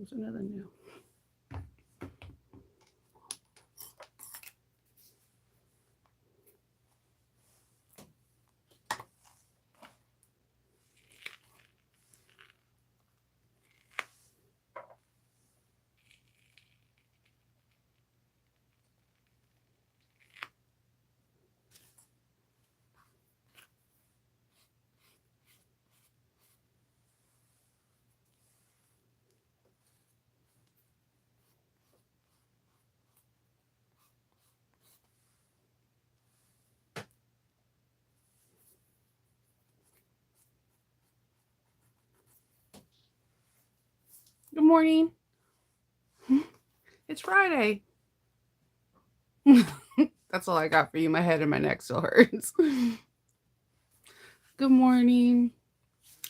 There's another new. Good morning. It's Friday. That's all I got for you. My head and my neck still hurts. Good morning.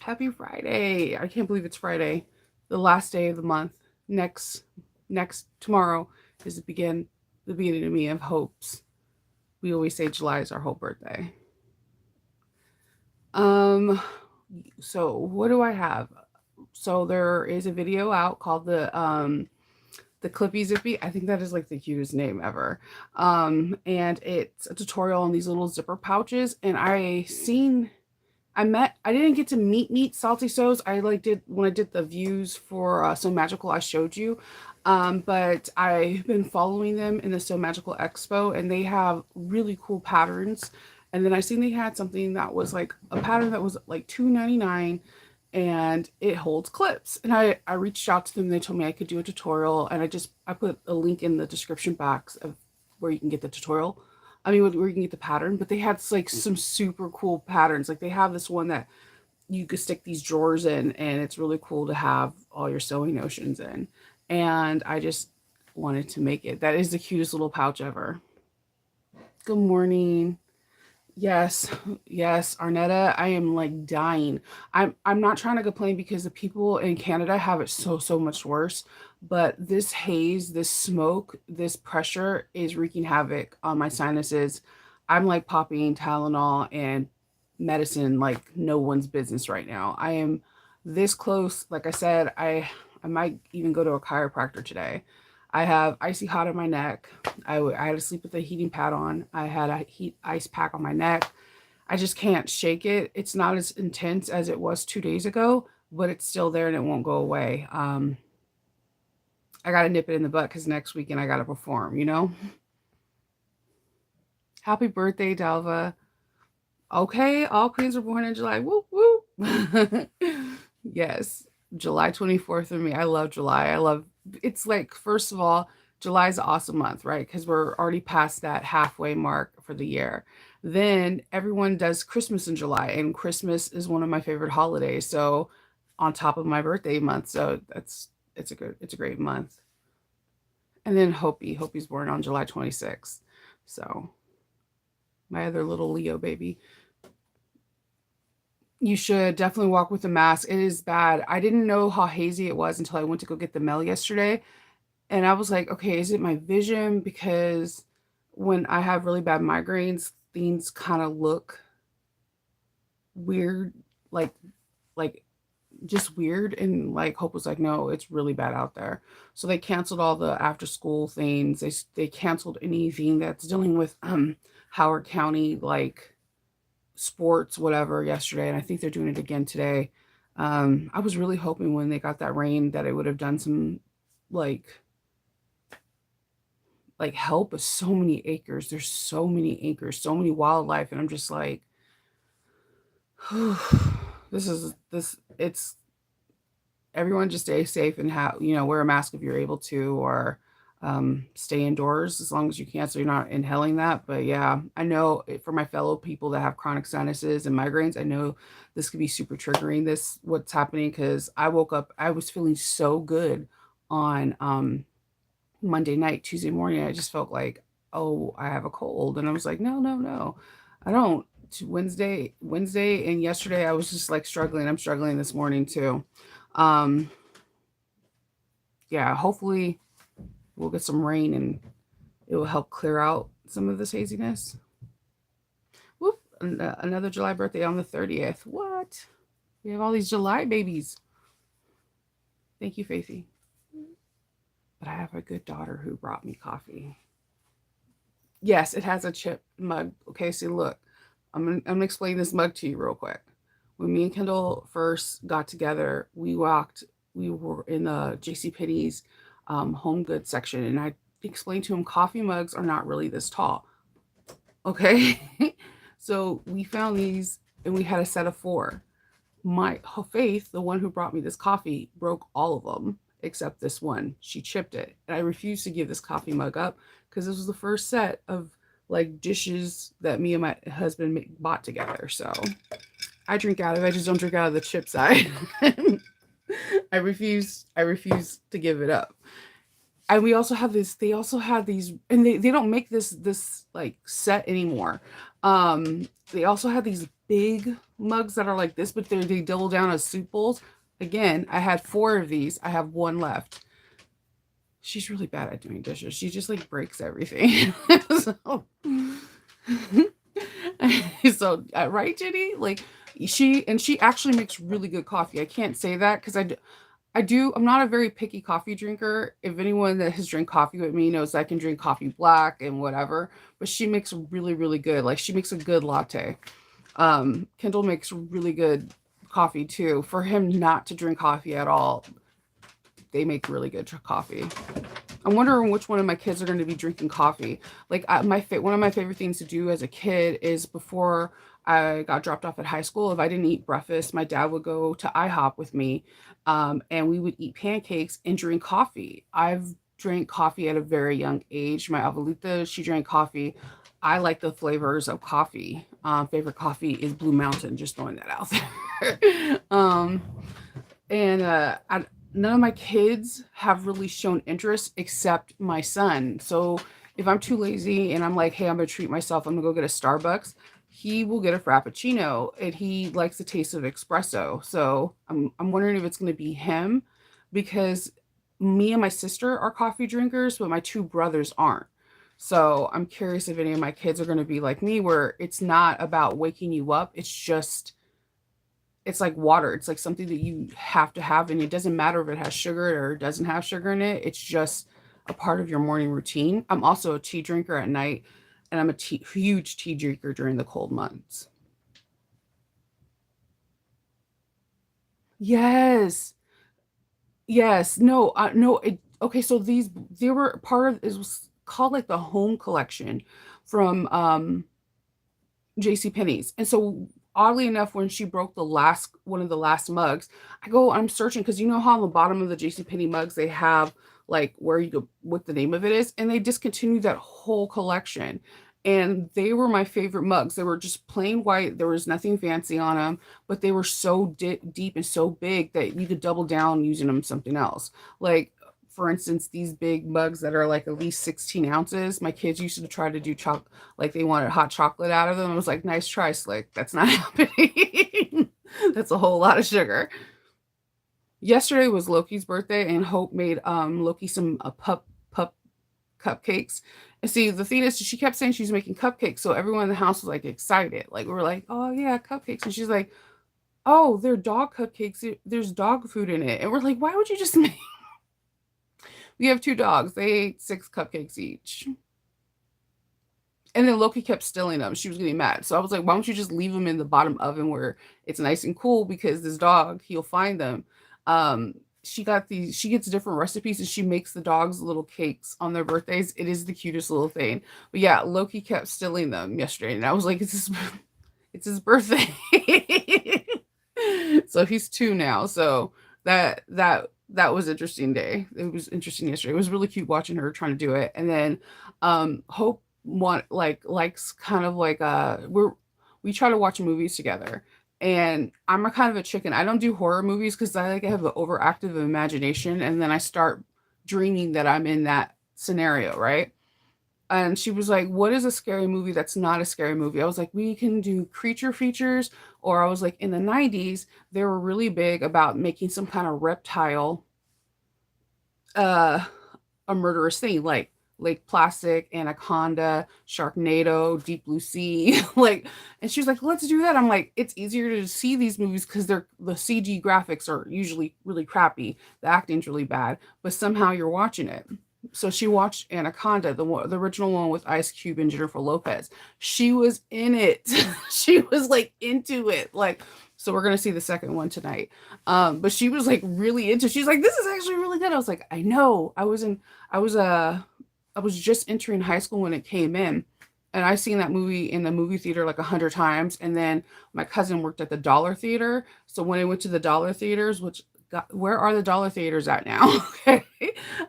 Happy Friday. I can't believe it's Friday. The last day of the month. Next tomorrow is the beginning of me of hopes. We always say July is our whole birthday. Um so what do I have? So there is a video out called the Clippy Zippy. I think that is like the cutest name ever. And it's a tutorial on these little zipper pouches. And I didn't get to meet Salty Sews. I like did when I did the views for So Magical, I showed you. But I've been following them in the So Magical Expo, and they have really cool patterns. And then I seen they had something that was like a pattern that was like $2.99, and it holds clips. And I reached out to them. They told me I could do a tutorial, and I put a link in the description box of where you can get the tutorial. I mean, where you can get the pattern. But they had like some super cool patterns. Like they have this one that you could stick these drawers in, and it's really cool to have all your sewing notions in. And I just wanted to make it. That is the cutest little pouch ever. Good morning. Yes, yes, Arnetta, I am like dying. I'm not trying to complain because the people in Canada have it so much worse, but this haze, this smoke, this pressure is wreaking havoc on my sinuses. I'm like popping Tylenol and medicine like no one's business right now. I am this close. Like I said, I might even go to a chiropractor today. I have icy hot in my neck. I had to sleep with a heating pad on. I had a heat ice pack on my neck. I just can't shake it. It's not as intense as it was 2 days ago, but it's still there and it won't go away. I got to nip it in the butt because next weekend I got to perform, you know? Happy birthday, Dalva. Okay, all queens are born in July. Woo, woo. Yes, July 24th for me. I love July. It's like, first of all, July is an awesome month, right? Because we're already past that halfway mark for the year. Then everyone does Christmas in July, and Christmas is one of my favorite holidays. So, on top of my birthday month, so it's a great month. And then Hopi's born on July 26th. So, my other little Leo baby. You should definitely walk with a mask. It is bad. I didn't know how hazy it was until I went to go get the mail yesterday. And I was like, okay, is it my vision? Because when I have really bad migraines, things kind of look weird, like like just weird. And like Hope was like, no, it's really bad out there. So they canceled all the after school things. They canceled anything that's dealing with Howard County, like sports, whatever, yesterday, and I think they're doing it again today. I was really hoping when they got that rain that it would have done some like help with so many acres. There's so many acres, so many wildlife, and I'm just like, this. It's everyone just stay safe and wear a mask if you're able to, or stay indoors as long as you can so you're not inhaling that. But yeah, I know for my fellow people that have chronic sinuses and migraines, I know this could be super triggering, this what's happening, because I woke up, I was feeling so good on Monday night, Tuesday morning. I just felt like, oh, I have a cold. And I was like, no, I don't. Wednesday and yesterday I was just like struggling. I'm struggling this morning too. Um yeah, hopefully we'll get some rain and it will help clear out some of this haziness. Whoop, another July birthday on the 30th. What? We have all these July babies. Thank you, Faithy. but I have a good daughter who brought me coffee. Yes, it has a chip mug. Okay, see, look, I'm gonna explain this mug to you real quick. When me and Kendall first got together, we were in the J.C. Penney's home goods section, and I explained to him coffee mugs are not really this tall. Okay, so we found these, and we had a set of four. My Faith, the one who brought me this coffee, broke all of them except this one. She chipped it, and I refused to give this coffee mug up because this was the first set of like dishes that me and my husband bought together. So I drink out of it. I just don't drink out of the chip side. I refuse. I refuse to give it up. And we also have this. They also have these, and they don't make this like set anymore. They also have these big mugs that are like this, but they double down as soup bowls. Again, I had four of these. I have one left. She's really bad at doing dishes. She just like breaks everything. so, right, Jenny? Like she actually makes really good coffee. I can't say that because I'm not a very picky coffee drinker. If anyone that has drank coffee with me knows I can drink coffee black and whatever, but she makes really, really good. Like she makes a good latte. Kendall makes really good coffee too. For him not to drink coffee at all, they make really good coffee. I'm wondering which one of my kids are going to be drinking coffee. Like one of my favorite things to do as a kid is before I got dropped off at high school, if I didn't eat breakfast, my dad would go to IHOP with me, and we would eat pancakes and drink coffee. I've drank coffee at a very young age. My abuelita, she drank coffee. I like the flavors of coffee. Favorite coffee is Blue Mountain. Just throwing that out there. And none of my kids have really shown interest except my son. So if I'm too lazy and I'm like, hey, I'm gonna treat myself, I'm gonna go get a Starbucks, he will get a Frappuccino, and he likes the taste of espresso. So I'm wondering if it's gonna be him, because me and my sister are coffee drinkers, but my two brothers aren't. So I'm curious if any of my kids are gonna be like me, where it's not about waking you up. It's like water. It's like something that you have to have, and it doesn't matter if it has sugar or doesn't have sugar in it. It's just a part of your morning routine. I'm also a tea drinker at night, and I'm a huge tea drinker during the cold months. Yes. Yes. No, no. Okay. So they were part of, it was called like the home collection from, JC Penney's. And so oddly enough, when she broke one of the last mugs, I'm searching because you know how on the bottom of the JC Penney mugs they have like where you go, what the name of it is, and they discontinued that whole collection. And they were my favorite mugs. They were just plain white. There was nothing fancy on them, but they were so deep and so big that you could double down using them something else. Like for instance, these big mugs that are like at least 16 ounces. My kids used to try to do like they wanted hot chocolate out of them. I was like, nice try, Slick. That's not happening. That's a whole lot of sugar. Yesterday was Loki's birthday, and Hope made Loki some pup cupcakes. And see, the thing is, she kept saying she's making cupcakes, so everyone in the house was like excited. Like we were like, oh yeah, cupcakes, and she's like, oh, they're dog cupcakes. There's dog food in it, and we're like, why would you just make? We have two dogs. They ate six cupcakes each. And then Loki kept stealing them. She was getting mad. So I was like, why don't you just leave them in the bottom oven where it's nice and cool, because this dog, he'll find them. She gets different recipes, and she makes the dogs little cakes on their birthdays. It is the cutest little thing. But yeah, Loki kept stealing them yesterday. And I was like, it's his birthday. So he's two now. So that was interesting day. It was interesting yesterday. It was really cute watching her trying to do it. And then Hope likes kind of like we try to watch movies together. And I'm a kind of a chicken. I don't do horror movies because I have an overactive imagination, and then I start dreaming that I'm in that scenario, right? And she was like, what is a scary movie that's not a scary movie? I was like, we can do creature features. Or I was like, in the 90s, they were really big about making some kind of reptile, uh, a murderous thing. Like Lake Plastic, Anaconda, Sharknado, Deep Blue Sea. Like, and she was like, let's do that. I'm like, it's easier to see these movies because the CG graphics are usually really crappy. The acting's really bad, but somehow you're watching it. So she watched Anaconda, the original one with Ice Cube and Jennifer Lopez. She was in it. She was like into it. Like, so we're gonna see the second one tonight. But she was like really into. She's like, this is actually really good. I was like, I know. I was I was just entering high school when it came in, and I seen that movie in the movie theater like 100 times. And then my cousin worked at the Dollar Theater, so when I went to the Dollar Theaters, which where are the Dollar Theaters at now? Okay,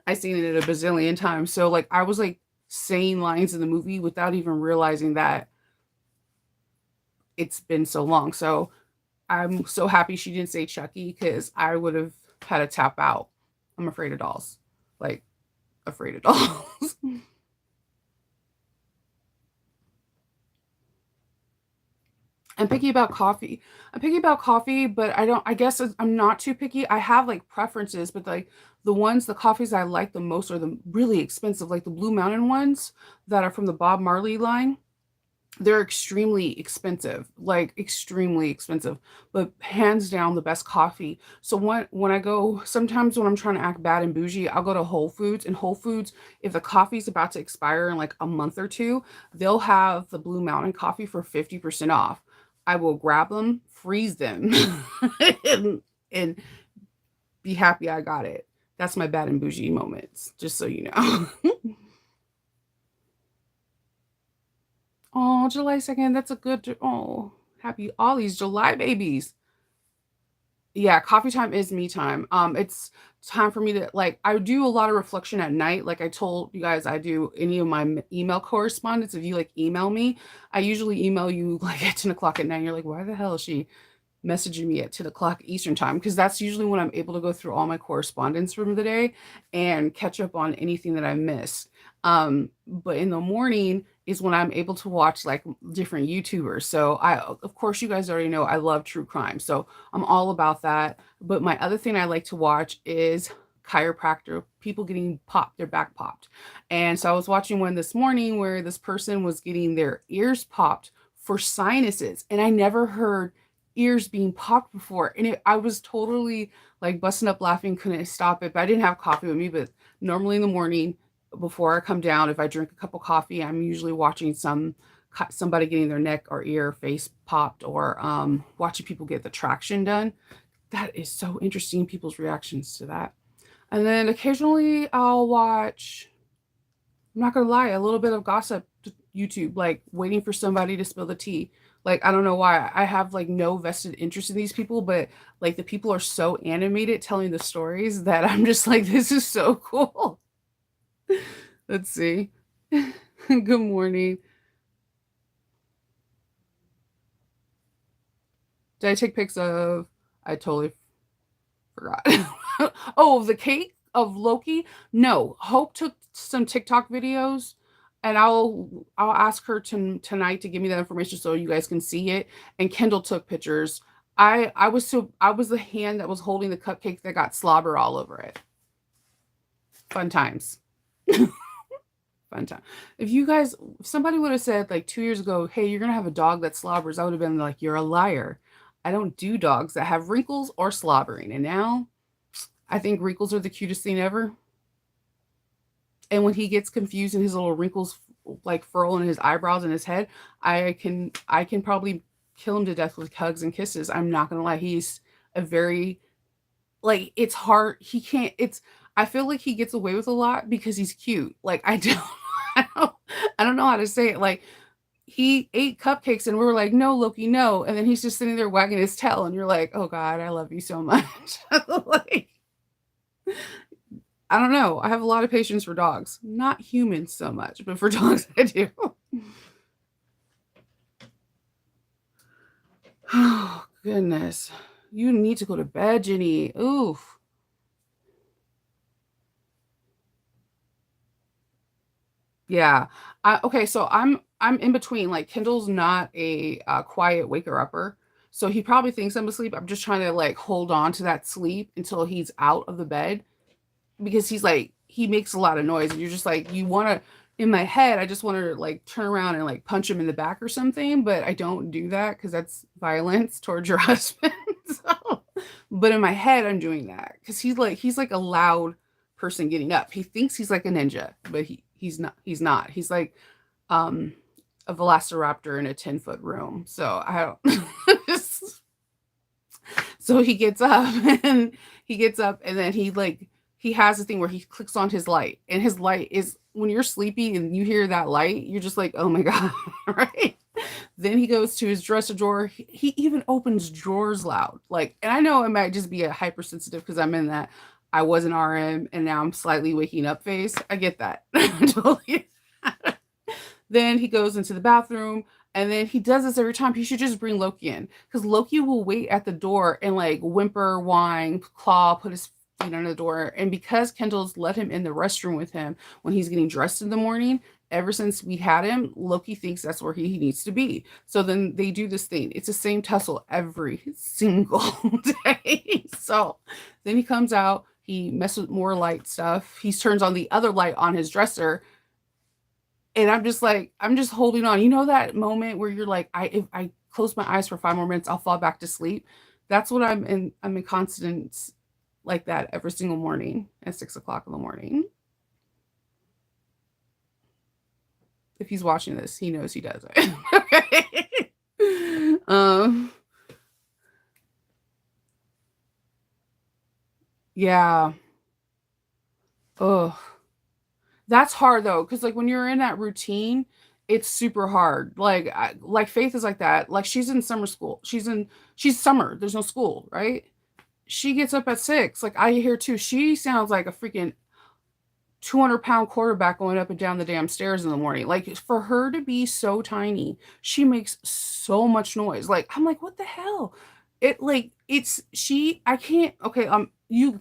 I seen it a bazillion times. So like I was like saying lines in the movie without even realizing that it's been so long. So I'm so happy she didn't say Chucky because I would have had to tap out. I'm afraid of dolls, like afraid of dolls. I'm picky about coffee. I'm picky about coffee, but I don't. I guess I'm not too picky. I have like preferences, but like the coffees I like the most are the really expensive, like the Blue Mountain ones that are from the Bob Marley line. They're extremely expensive, like extremely expensive, but hands down the best coffee. So when I go, sometimes when I'm trying to act bad and bougie, I'll go to Whole Foods. And Whole Foods, if the coffee's about to expire in like a month or two, they'll have the Blue Mountain coffee for 50% off. I will grab them, freeze them, and be happy I got it. That's my bad and bougie moments, just so you know. Oh, July 2nd. That's a good. Oh, happy all these July babies. Yeah, coffee time is me time. It's time for me to like. I do a lot of reflection at night. Like I told you guys, I do any of my email correspondence. If you like email me, I usually email you like at 10 o'clock at night. You're like, why the hell is she messaging me at 10 o'clock Eastern time? Because that's usually when I'm able to go through all my correspondence from the day and catch up on anything that I missed. But in the morning is when I'm able to watch like different YouTubers. So of course, you guys already know I love true crime. So I'm all about that. But my other thing I like to watch is chiropractor, people getting popped, their back popped. And so I was watching one this morning where this person was getting their ears popped for sinuses. And I never heard ears being popped before. And I was totally like busting up laughing, couldn't stop it. But I didn't have coffee with me. But normally in the morning, before I come down, if I drink a cup of coffee, I'm usually watching somebody getting their neck or ear face popped, or watching people get the traction done. That is so interesting, people's reactions to that. And then occasionally I'll watch, I'm not gonna lie, a little bit of gossip YouTube, like waiting for somebody to spill the tea. Like I don't know why I have like no vested interest in these people, but like the people are so animated telling the stories that I'm just like, this is so cool. Let's see. Good morning. Did I take pics of? I totally forgot. Oh, the cake of Loki? No. Hope took some TikTok videos, and I'll ask her tonight to give me that information so you guys can see it. And Kendall took pictures. I was the hand that was holding the cupcake that got slobber all over it. Fun times. Fun time. If somebody would have said like 2 years ago, hey, you're gonna have a dog that slobbers, I would have been like, you're a liar. I don't do dogs that have wrinkles or slobbering. And now I think wrinkles are the cutest thing ever. And when he gets confused and his little wrinkles like furl in his eyebrows and his head, I can probably kill him to death with hugs and kisses. I'm not gonna lie. He's a very like it's hard. He can't. It's. I feel like he gets away with a lot because he's cute. Like I don't. I don't. I don't know how to say it. Like he ate cupcakes and we were like, no, Loki, no. And then he's just sitting there wagging his tail, and you're like, oh God, I love you so much. Like I don't know. I have a lot of patience for dogs. Not humans so much, but for dogs I do. Oh goodness. You need to go to bed, Jenny. Oof. Yeah. Okay, so I'm in between. Like Kendall's not a quiet waker upper, so he probably thinks I'm asleep. I'm just trying to like hold on to that sleep until he's out of the bed because he's like he makes a lot of noise, and you're just like, you want to, in my head, I just want to like turn around and like punch him in the back or something, but I don't do that because that's violence towards your husband. So, but in my head, I'm doing that because he's like a loud person getting up. He thinks he's like a ninja, but he's not. He's not. He's like um a velociraptor in a 10-foot room. So I don't. So he gets up and then he has a thing where he clicks on his light, and his light is, when you're sleepy and you hear that light, you're just like, oh my god. Right. Then he goes to his dresser drawer. He even opens drawers loud, like, and I know it might just be a hypersensitive because I'm in that I was an RM and now I'm slightly waking up phase. I get that. Totally. Then he goes into the bathroom, and then he does this every time. He should just bring Loki in, because Loki will wait at the door and like whimper, whine, claw, put his feet on the door. And because Kendall's let him in the restroom with him when he's getting dressed in the morning, ever since we had him, Loki thinks that's where he needs to be. So then they do this thing. It's the same tussle every single day. So then he comes out, he messes with more light stuff. He turns on the other light on his dresser, and I'm just like, I'm just holding on. You know that moment where you're like, if I close my eyes for 5 more minutes, I'll fall back to sleep. That's what I'm in. I'm in constant like that every single morning at 6 o'clock in the morning. If he's watching this, he knows he does it. Okay. Yeah. Oh, that's hard though, because like when you're in that routine, it's super hard. Like Faith is like that. Like she's in summer school. She's summer. There's no school, right? She gets up at 6. Like I hear too. She sounds like a freaking 200-pound quarterback going up and down the damn stairs in the morning. Like for her to be so tiny, she makes so much noise. Like I'm like, what the hell? It like it's she. I can't. Okay. You.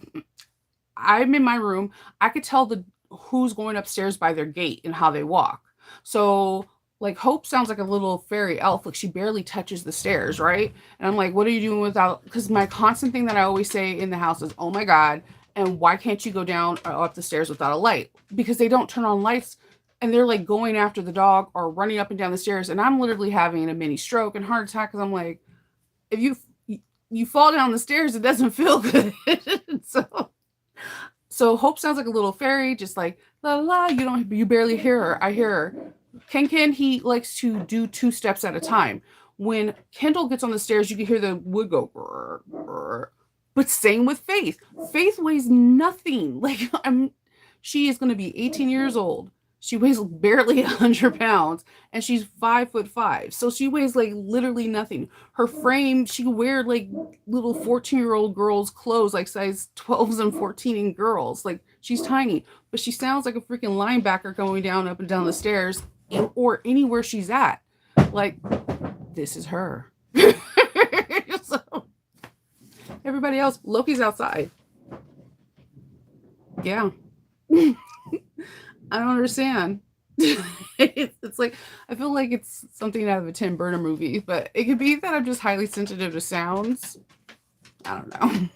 I'm in my room. I could tell the who's going upstairs by their gait and how they walk. So like Hope sounds like a little fairy elf. Like she barely touches the stairs, right? And I'm like, what are you doing without? Because my constant thing that I always say in the house is, oh my god, and why can't you go down or up the stairs without a light? Because they don't turn on lights, and they're like going after the dog or running up and down the stairs, and I'm literally having a mini stroke and heart attack because I'm like, if you fall down the stairs, it doesn't feel good. So Hope sounds like a little fairy, just like la la. You barely hear her. I hear her. Ken, he likes to do 2 steps at a time. When Kendall gets on the stairs, you can hear the wood go. Brr, brr. But same with Faith. Faith weighs nothing. Like she is going to be 18 years old. She weighs barely 100 pounds, and she's 5'5". So she weighs like literally nothing. Her frame, she can wear like little 14-year-old girls' clothes, like size 12s and 14 in girls. Like she's tiny, but she sounds like a freaking linebacker going down up and down the stairs, or anywhere she's at. Like this is her. So everybody else, Loki's outside. Yeah. I don't understand. It's like I feel like it's something out of a Tim Burton movie, but it could be that I'm just highly sensitive to sounds. I don't know.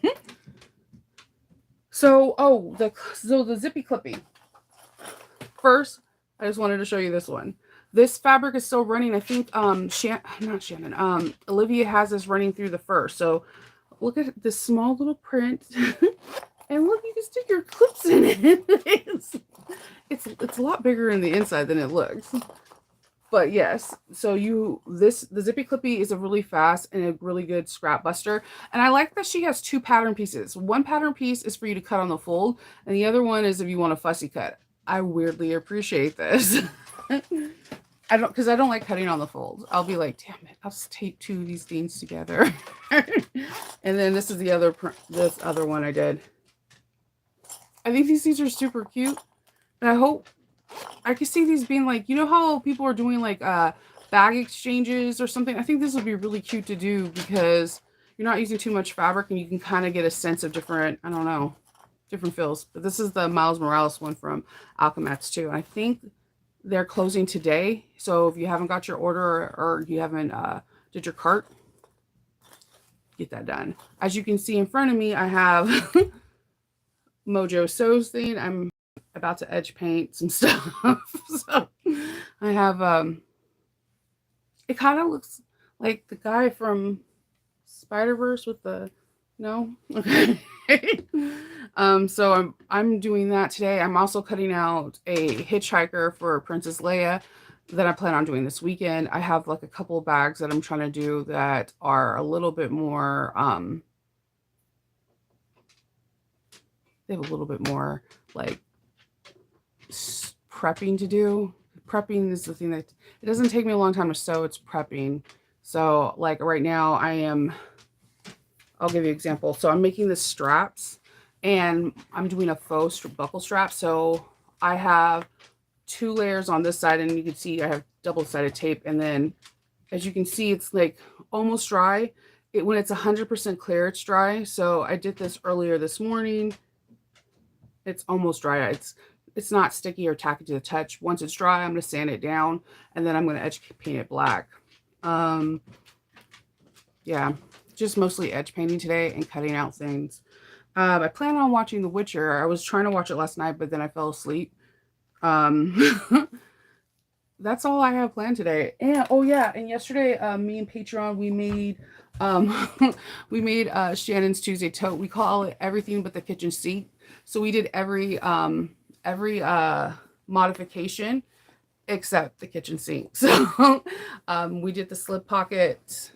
So the zippy clippy. First, I just wanted to show you this one. This fabric is still running. I think not Shannon. Olivia has this running through the fur. So look at this small little print. And look, you can stick your clips in it. It's a lot bigger in the inside than it looks. But yes, so the Zippy Clippy is a really fast and a really good scrap buster. And I like that she has 2 pattern pieces. One pattern piece is for you to cut on the fold, and the other one is if you want a fussy cut. I weirdly appreciate this. Because I don't like cutting on the fold. I'll be like, damn it, I'll just tape 2 of these things together. And then this is this other one I did. I think these things are super cute. And I hope I could see these being like, you know how people are doing like bag exchanges or something? I think this would be really cute to do because you're not using too much fabric and you can kind of get a sense of different, I don't know, different feels. But this is the Miles Morales one from Alchemats too. And I think they're closing today. So if you haven't got your order or you haven't did your cart, get that done. As you can see in front of me, I have Mojo Sews thing. about to edge paint some stuff. So I have it kind of looks like the guy from Spider-Verse with the no? Okay. So I'm doing that today. I'm also cutting out a hitchhiker for Princess Leia that I plan on doing this weekend. I have like a couple of bags that I'm trying to do that are a little bit more they have a little bit more like prepping to do. Prepping is the thing that it doesn't take me a long time to sew, it's prepping. So like right now I'll give you an example. So I'm making the straps and I'm doing a faux buckle strap. So I have 2 layers on this side and you can see I have double-sided tape. And then as you can see, it's like almost dry. When it's 100% clear, it's dry. So I did this earlier this morning. It's almost dry. It's not sticky or tacky to the touch. Once it's dry, I'm going to sand it down and then I'm going to edge paint it black. Yeah, just mostly edge painting today and cutting out things. I plan on watching The Witcher. I was trying to watch it last night, but then I fell asleep. That's all I have planned today. And oh yeah, and yesterday, me and Patreon, we made we made Shannon's Tuesday tote. We call it everything but the kitchen sink. So we did every modification except the kitchen sink. So we did the slip pocket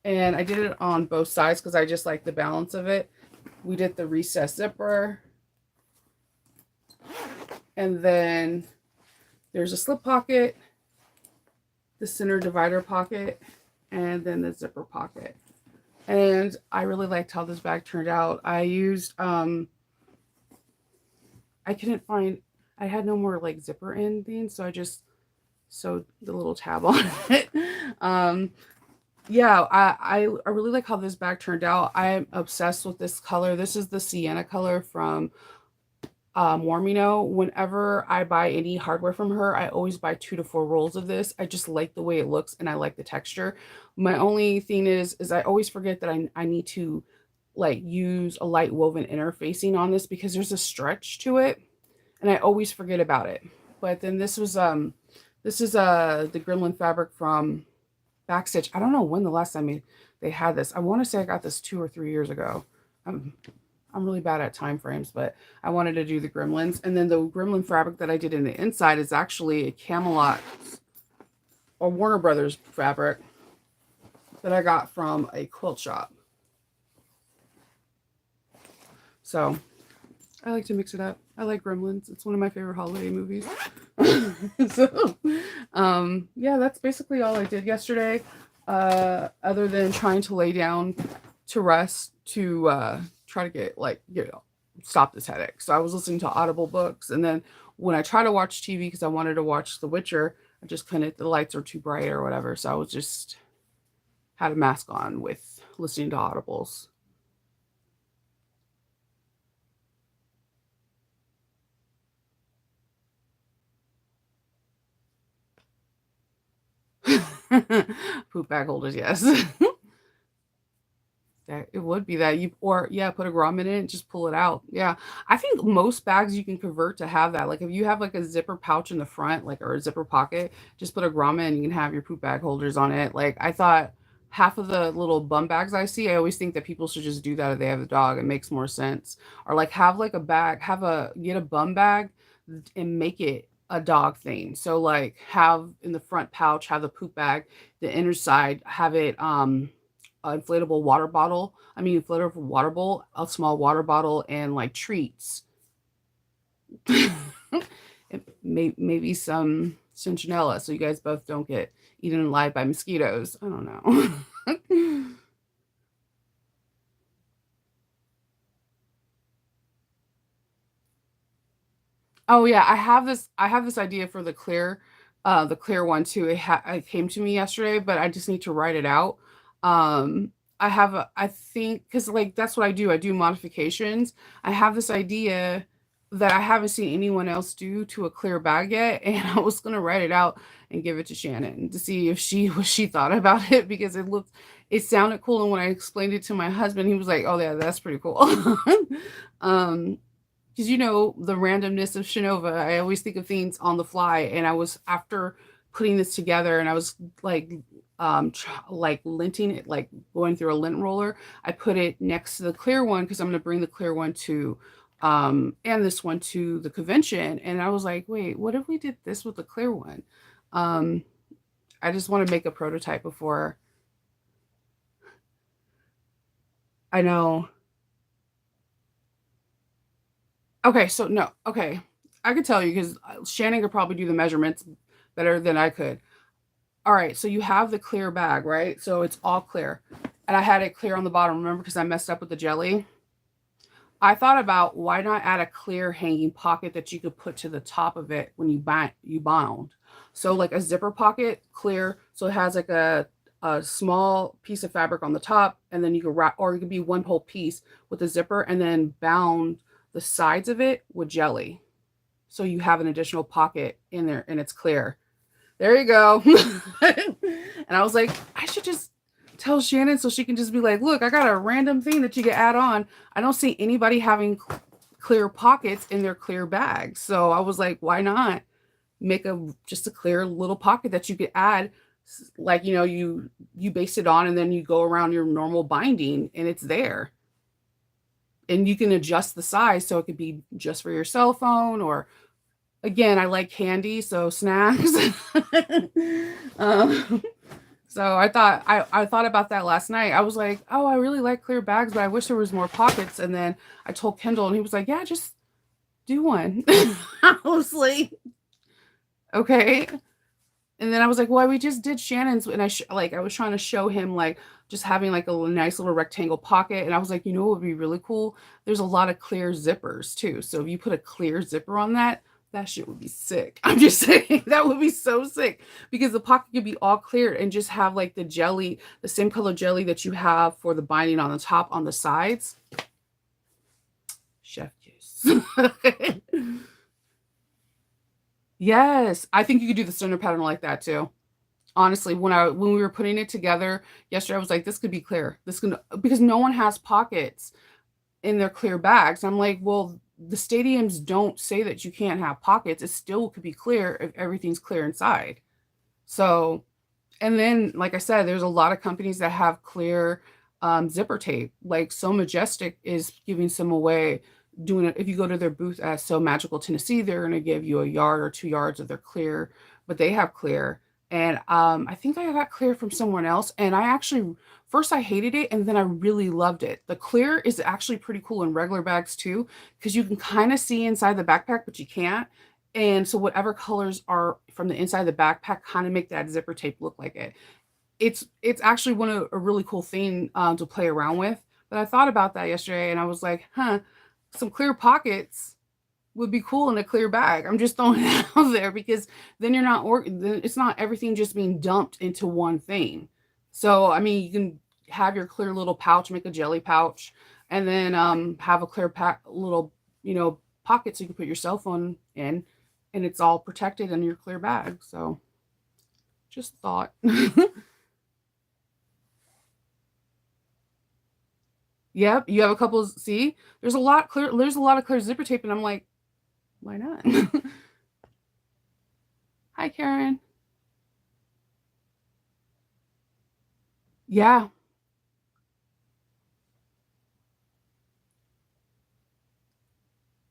and I did it on both sides because I just like the balance of it. We did the recessed zipper. And then there's a slip pocket, the center divider pocket, and then the zipper pocket. And I really liked how this bag turned out. I used, I couldn't find, I had no more like zipper end things, so I just sewed the little tab on it. Yeah, I really like how this bag turned out. I'm obsessed with this color. This is the sienna color from Warmino. Whenever I buy any hardware from her, I always buy 2 to 4 rolls of this. I just like the way it looks and I like the texture. My only thing is I always forget that I need to like use a light woven interfacing on this because there's a stretch to it and I always forget about it. But then this is the Gremlin fabric from Backstitch. I don't know when the last time they had this. I want to say I got this 2 or 3 years ago. I'm really bad at time frames, but I wanted to do the Gremlins. And then the Gremlin fabric that I did in the inside is actually a Camelot or Warner Brothers fabric that I got from a quilt shop. So I like to mix it up. I like Gremlins. It's one of my favorite holiday movies. So, yeah, that's basically all I did yesterday, other than trying to lay down to rest to try to get stop this headache. So I was listening to Audible books, and then when I try to watch TV because I wanted to watch The Witcher, I just couldn't. The lights are too bright or whatever. So I was just had a mask on with listening to Audibles. Poop bag holders, yes. That it would be that put a grommet in it, just pull it out. Yeah. I think most bags you can convert to have that. Like if you have like a zipper pouch in the front, like or a zipper pocket, just put a grommet and you can have your poop bag holders on it. Like I thought half of the little bum bags I see, I always think that people should just do that if they have a dog. It makes more sense. Or like have like a bag, get a bum bag and make it a dog thing. So like have in the front pouch, have the poop bag, the inner side, have it inflatable water bottle. I mean, inflatable water bowl, a small water bottle, and like treats. Maybe some Centinella, so you guys both don't get eaten alive by mosquitoes. I don't know. Oh yeah, I have this idea for the clear one too. It came to me yesterday, but I just need to write it out. I think because like that's what I do. I do modifications. I have this idea that I haven't seen anyone else do to a clear bag yet, and I was gonna write it out and give it to Shannon to see if she thought about it because it sounded cool, and when I explained it to my husband, he was like, "Oh yeah, that's pretty cool." um, because you know the randomness of Shinova. I always think of things on the fly, and I was after putting this together, and I was like, like linting it, like going through a lint roller. I put it next to the clear one because I'm going to bring the clear one to, and this one to the convention, and I was like, wait, what if we did this with the clear one? Um, I just want to make a prototype before I know. Okay, so no, okay. I could tell you because Shannon could probably do the measurements better than I could. All right, so you have the clear bag, right? So it's all clear. And I had it clear on the bottom, remember, because I messed up with the jelly. I thought about why not add a clear hanging pocket that you could put to the top of it when you bound. So like a zipper pocket, clear, so it has like a small piece of fabric on the top, and then you could wrap, or it could be one whole piece with a zipper, and then bound the sides of it with jelly. So you have an additional pocket in there, and it's clear. There you go. And I was like, I should just tell Shannon so she can just be like, look, I got a random thing that you can add on. I don't see anybody having clear pockets in their clear bags. So I was like, why not make a just a clear little pocket that you could add, like, you know, you base it on and then you go around your normal binding and it's there. And you can adjust the size so it could be just for your cell phone, or again, I like candy, so snacks. um, so I thought about that last night. I was like, oh, I really like clear bags, but I wish there was more pockets. And then I told Kendall, and he was like, yeah, just do one. I was like, okay. And then I was like, well, we just did Shannon's, and like I was trying to show him like just having like a nice little rectangle pocket, and I was like, you know what would be really cool? There's a lot of clear zippers too. So if you put a clear zipper on that, that shit would be sick. I'm just saying that would be so sick because the pocket could be all clear and just have like the jelly, the same color jelly that you have for the binding on the top on the sides. Chef kiss. Yes, I think you could do the center pattern like that too. Honestly, when we were putting it together yesterday, I was like, this could be clear. This can, because no one has pockets in their clear bags. I'm like, well, the stadiums don't say that you can't have pockets. It still could be clear if everything's clear inside. So, and then, like I said, there's a lot of companies that have clear zipper tape. Like So Majestic is giving some away. Doing it, if you go to their booth at So Magical Tennessee, they're going to give you a yard or 2 yards of their clear, but they have clear. And I think I got clear from someone else. And I actually, first I hated it and then I really loved it. The clear is actually pretty cool in regular bags too, because you can kind of see inside the backpack, but you can't. And so whatever colors are from the inside of the backpack kind of make that zipper tape look like it. It's actually one of a really cool thing to play around with. But I thought about that yesterday and I was like, huh, some clear pockets would be cool in a clear bag. I'm just throwing it out there because then you're not then it's not everything just being dumped into one thing. So I mean, you can have your clear little pouch, make a jelly pouch, and then have a clear little, you know, pocket so you can put your cell phone in, and it's all protected in your clear bag. So just thought. Yep, you have a couple. See, there's a lot clear. There's a lot of clear zipper tape, and I'm like, why not? Hi, Karen. Yeah.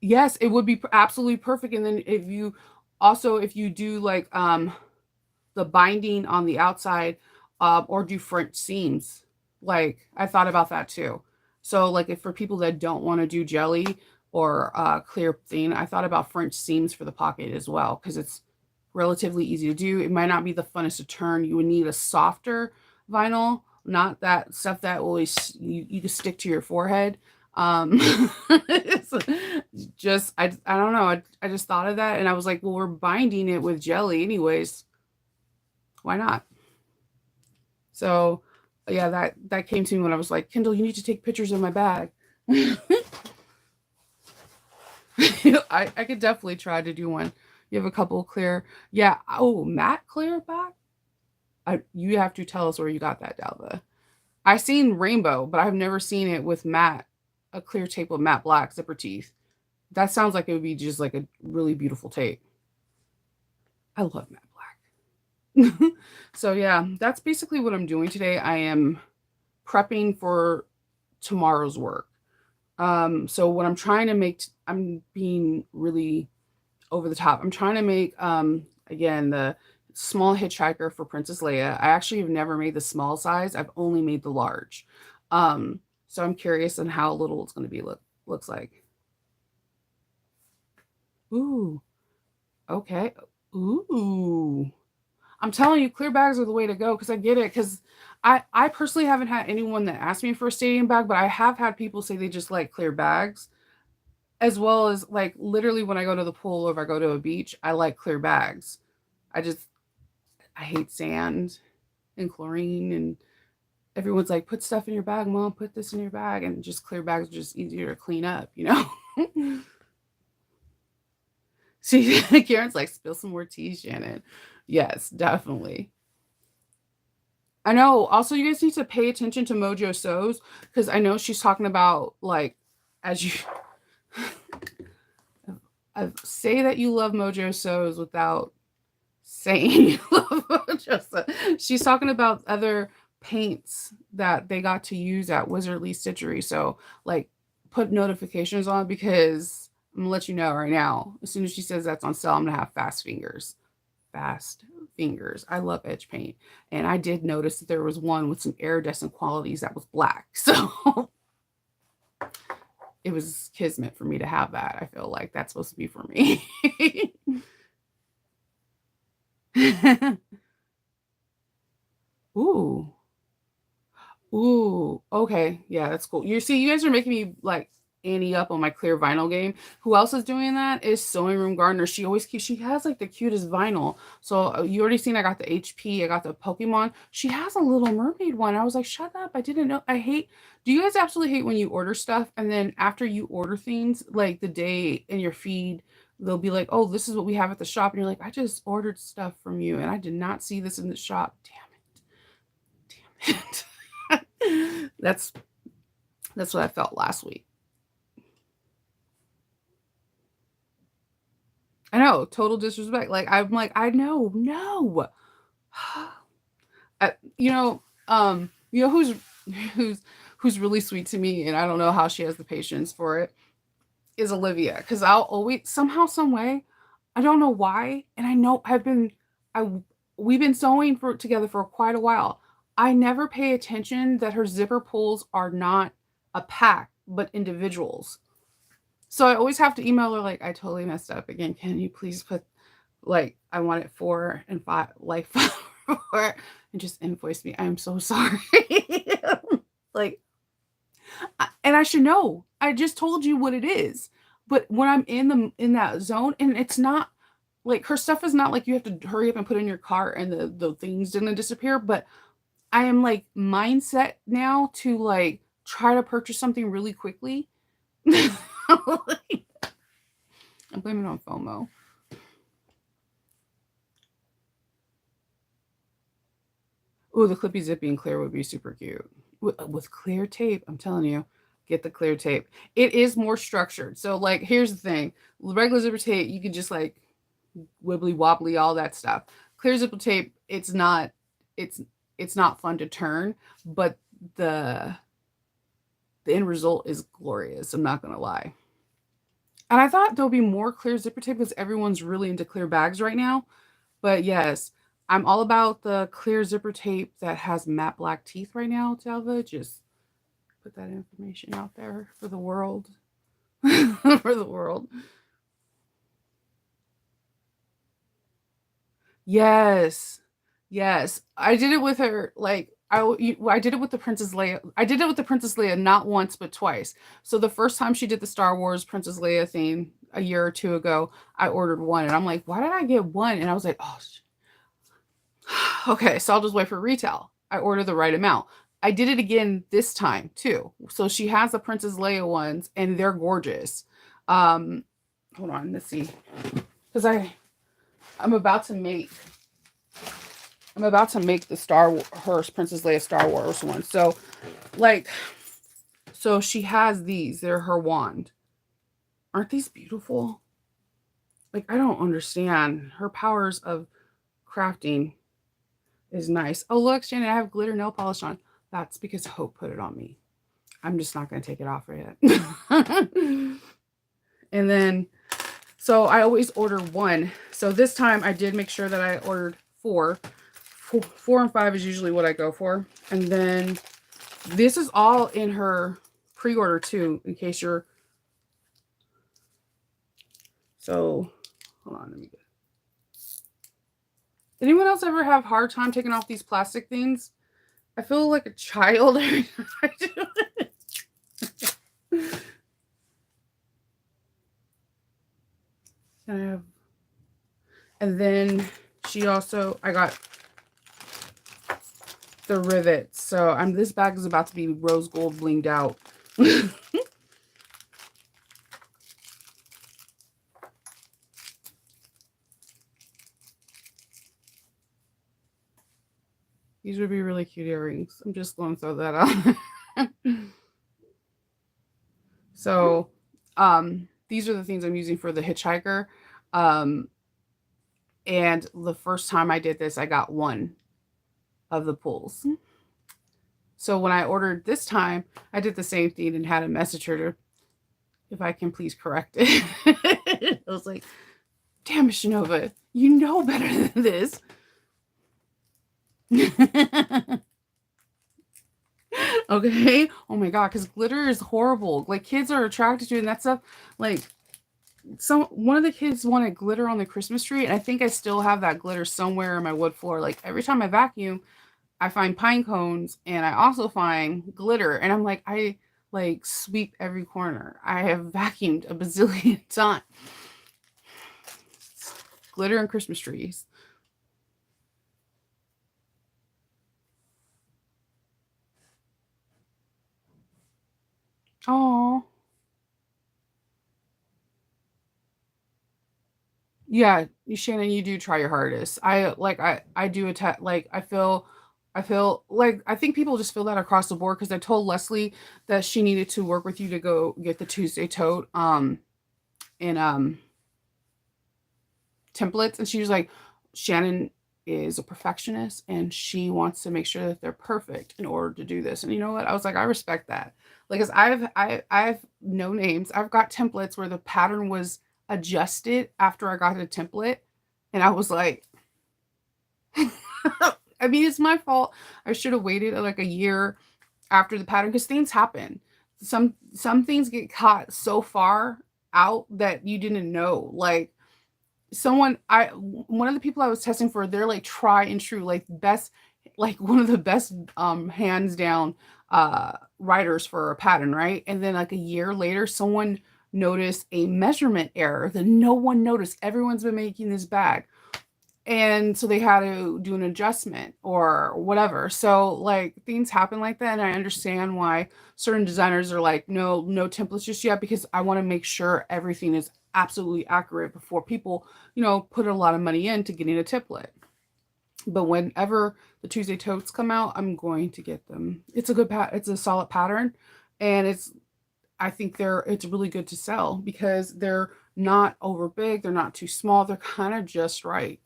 Yes, it would be absolutely perfect. And then if you also, if you do like the binding on the outside, or do French seams, like I thought about that too. So like if for people that don't want to do jelly or clear thing, I thought about French seams for the pocket as well because it's relatively easy to do. It might not be the funnest to turn. You would need a softer vinyl, not that stuff that always you can stick to your forehead. Um, it's just I don't know. I just thought of that and I was like, well, we're binding it with jelly anyways. Why not? So yeah, that came to me when I was like, Kendall, you need to take pictures of my bag. I could definitely try to do one. You have a couple clear, yeah. Oh, matte clear back. You have to tell us where you got that, Dalva. I seen rainbow, but I've never seen it with matte, a clear tape with matte black zipper teeth. That sounds like it would be just like a really beautiful tape. I love matte black. So yeah, that's basically what I'm doing today. I am prepping for tomorrow's work. So what I'm trying to make, I'm being really over the top. I'm trying to make, again, the small hitchhiker for Princess Leia. I actually have never made the small size. I've only made the large. So I'm curious on how little it's going to be looks like. Ooh, okay. Ooh. I'm telling you, clear bags are the way to go because I get it. Because I personally haven't had anyone that asked me for a stadium bag, but I have had people say they just like clear bags, as well as like literally when I go to the pool or if I go to a beach, I like clear bags. I just I hate sand and chlorine, and everyone's like, put stuff in your bag, mom, put this in your bag, and just clear bags are just easier to clean up, you know? See, Karen's like, spill some more tea, Shannon. Yes, definitely. I know. Also, you guys need to pay attention to Mojo Sews because I know she's talking about like as you say that you love Mojo Sews without saying you love Mojo Sews. She's talking about other paints that they got to use at Wizardly Stitchery. So, like, put notifications on because I'm gonna let you know right now. As soon as she says that's on sale, I'm gonna have fast fingers. Fast fingers. I love edge paint. And I did notice that there was one with some iridescent qualities that was black. So it was kismet for me to have that. I feel like that's supposed to be for me. Ooh. Ooh, okay. Yeah, that's cool. You see, you guys are making me like Annie up on my clear vinyl game. Who else is doing that? Is Sewing Room Gardener. She has like the cutest vinyl. So you already seen I got the HP, I got the Pokemon. She has a Little Mermaid one. I was like, shut up. I didn't know. Do you guys absolutely hate when you order stuff and then after you order things, like the day in your feed, they'll be like, oh, this is what we have at the shop. And you're like, I just ordered stuff from you and I did not see this in the shop. Damn it. That's that's what I felt last week. I know, total disrespect. Like I'm like, I know, no. You know who's who's really sweet to me, and I don't know how she has the patience for it, is Olivia. Because I'll always somehow, some way, I don't know why, and I know I we've been sewing for together for quite a while. I never pay attention that her zipper pulls are not a pack, but individuals. So I always have to email her like, I totally messed up again. Can you please put like I want it 4 and 5, like 4, and just invoice me. I'm so sorry. Like, and I should know. I just told you what it is. But when I'm in that zone, and it's not like her stuff is not like you have to hurry up and put in your cart and the things didn't disappear. But I am like mindset now to like try to purchase something really quickly. I'm blaming it on FOMO. Oh, the Clippy Zippy and clear would be super cute. With clear tape, I'm telling you, get the clear tape. It is more structured. So, like, here's the thing: regular zipper tape, you can just like wibbly wobbly, all that stuff. Clear zipper tape, it's it's not fun to turn, but the the end result is glorious. I'm not gonna lie. And I thought there'll be more clear zipper tape because everyone's really into clear bags right now. But yes, I'm all about the clear zipper tape that has matte black teeth right now, Talva. Just put that information out there for the world. For the world. Yes. Yes. I did it with her like I did it with the Princess Leia. I did it with the Princess Leia not once but twice. So the first time she did the Star Wars Princess Leia thing a year or two ago, I ordered one and I'm like, why did I get one? And I was like, oh, okay, so I'll just wait for retail. I ordered the right amount. I did it again this time too. So she has the Princess Leia ones and they're gorgeous. Um, hold on, let's see. Because I'm about to make the her Princess Leia Star Wars one. So like so she has these. They're her wand. Aren't these beautiful? Like, I don't understand. Her powers of crafting is nice. Oh, look, Shannon, I have glitter nail polish on. That's because Hope put it on me. I'm just not going to take it off yet. And then, so I always order one. So this time I did make sure that I ordered four. Four and five is usually what I go for. And then this is all in her pre-order too, in case you're. So hold on, let me get. Anyone else ever have a hard time taking off these plastic things? I feel like a child every time I do it. And then she also, I got the rivets. So this bag is about to be rose gold blinged out. These would be really cute earrings. I'm just going to throw that out. So, these are the things I'm using for the hitchhiker. And the first time I did this, I got one of the pulls. So when I ordered this time, I did the same thing and had a message her to, if I can please correct it. I was like, damn, Shinova, you know better than this. Okay. Oh my god, because glitter is horrible. Like, kids are attracted to it and that stuff. Like, one of the kids wanted glitter on the Christmas tree, and I think I still have that glitter somewhere in my wood floor. Like, every time I vacuum, I find pine cones and I also find glitter. And I'm like, I like sweep every corner. I have vacuumed a bazillion times. Glitter and Christmas trees. Oh. Yeah, Shannon, you do try your hardest. I do attack like I feel like I think people just feel that across the board because I told Leslie that she needed to work with you to go get the Tuesday tote in templates, and she was like, Shannon is a perfectionist and she wants to make sure that they're perfect in order to do this. And you know what? I was like, I respect that. Like, cause I've no names. I've got templates where the pattern was adjusted after I got the template. And I was like, I mean, it's my fault. I should have waited like a year after the pattern because things happen. Some things get caught so far out that you didn't know. Like, one of the people I was testing for, they're like try and true, like best, like one of the best hands down writers for a pattern, right? And then like a year later, someone noticed a measurement error that no one noticed. Everyone's been making this bag. And so they had to do an adjustment or whatever. So like things happen like that. And I understand why certain designers are like, no templates just yet, because I want to make sure everything is absolutely accurate before people, put a lot of money into getting a template. But whenever the Tuesday totes come out, I'm going to get them. It's a it's a solid pattern. And I think it's really good to sell because they're not over big. They're not too small. They're kind of just right.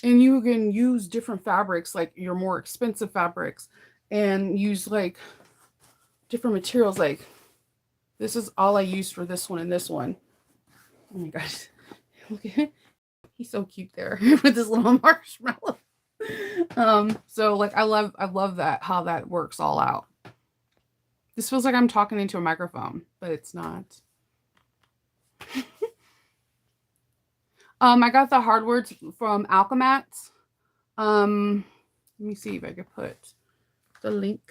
And you can use different fabrics, like your more expensive fabrics, and use like different materials. Like, this is all I used for this one and this one. Oh my gosh. Look at him. He's so cute there with this little marshmallow. So like I love that, how that works all out. This feels like I'm talking into a microphone, but it's not. I got the hardwoods from Alchemats. Let me see if I can put the link.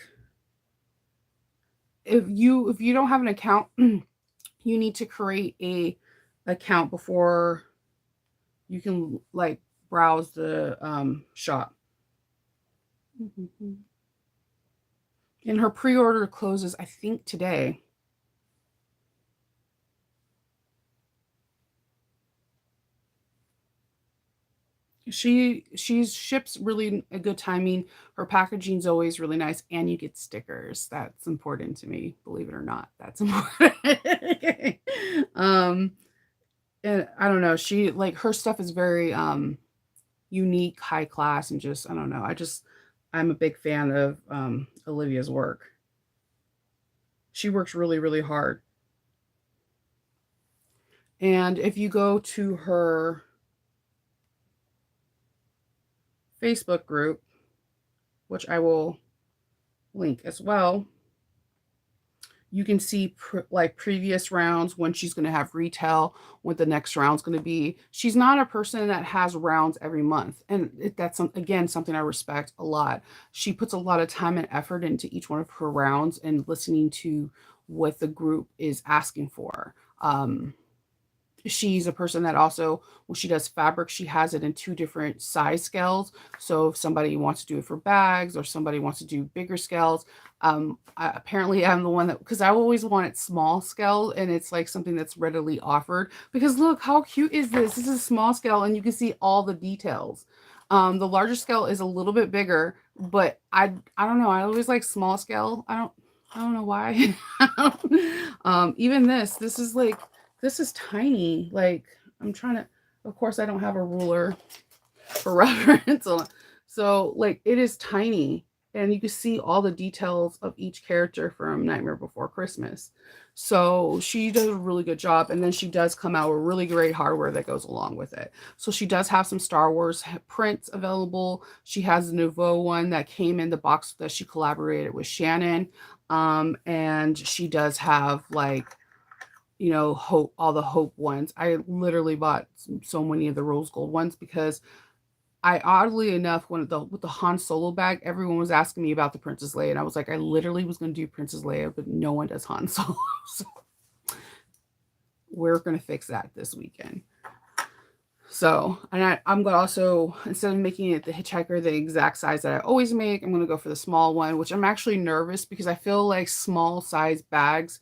If you don't have an account, you need to create a account before you can like browse the shop. And her pre-order closes, I think, today. She ships really a good timing. Her packaging's always really nice, and you get stickers. That's important to me, believe it or not. That's important. um, and I don't know, she like her stuff is very unique, high class, and just I don't know. I'm a big fan of Olivia's work. She works really, really hard. And if you go to her Facebook group, which I will link as well, you can see like previous rounds when she's going to have retail, what the next round's going to be. She's not a person that has rounds every month, and that's again something I respect a lot. She puts a lot of time and effort into each one of her rounds and listening to what the group is asking for. She's a person that also, when she does fabric, she has it in two different size scales. So if somebody wants to do it for bags or somebody wants to do bigger scales, apparently I'm the one that, because I always wanted small scale, and it's like something that's readily offered. Because look, how cute is this? This is a small scale, and you can see all the details. The larger scale is a little bit bigger, but I don't know. I always like small scale. I don't know why. Even this is like this is tiny. Like I'm trying to. Of course, I don't have a ruler for reference. So like it is tiny, and you can see all the details of each character from Nightmare Before Christmas. So she does a really good job, and then she does come out with really great hardware that goes along with it. So she does have some Star Wars prints available. She has the Nouveau one that came in the box that she collaborated with Shannon, and she does have like Hope, all the Hope ones. I literally bought so many of the rose gold ones because I oddly enough, when with the Han Solo bag, everyone was asking me about the Princess Leia, and I was like, I literally was going to do Princess Leia, but no one does Han Solo, so we're going to fix that this weekend. So, and I'm going to also, instead of making it the Hitchhiker the exact size that I always make, I'm going to go for the small one, which I'm actually nervous because I feel like small size bags,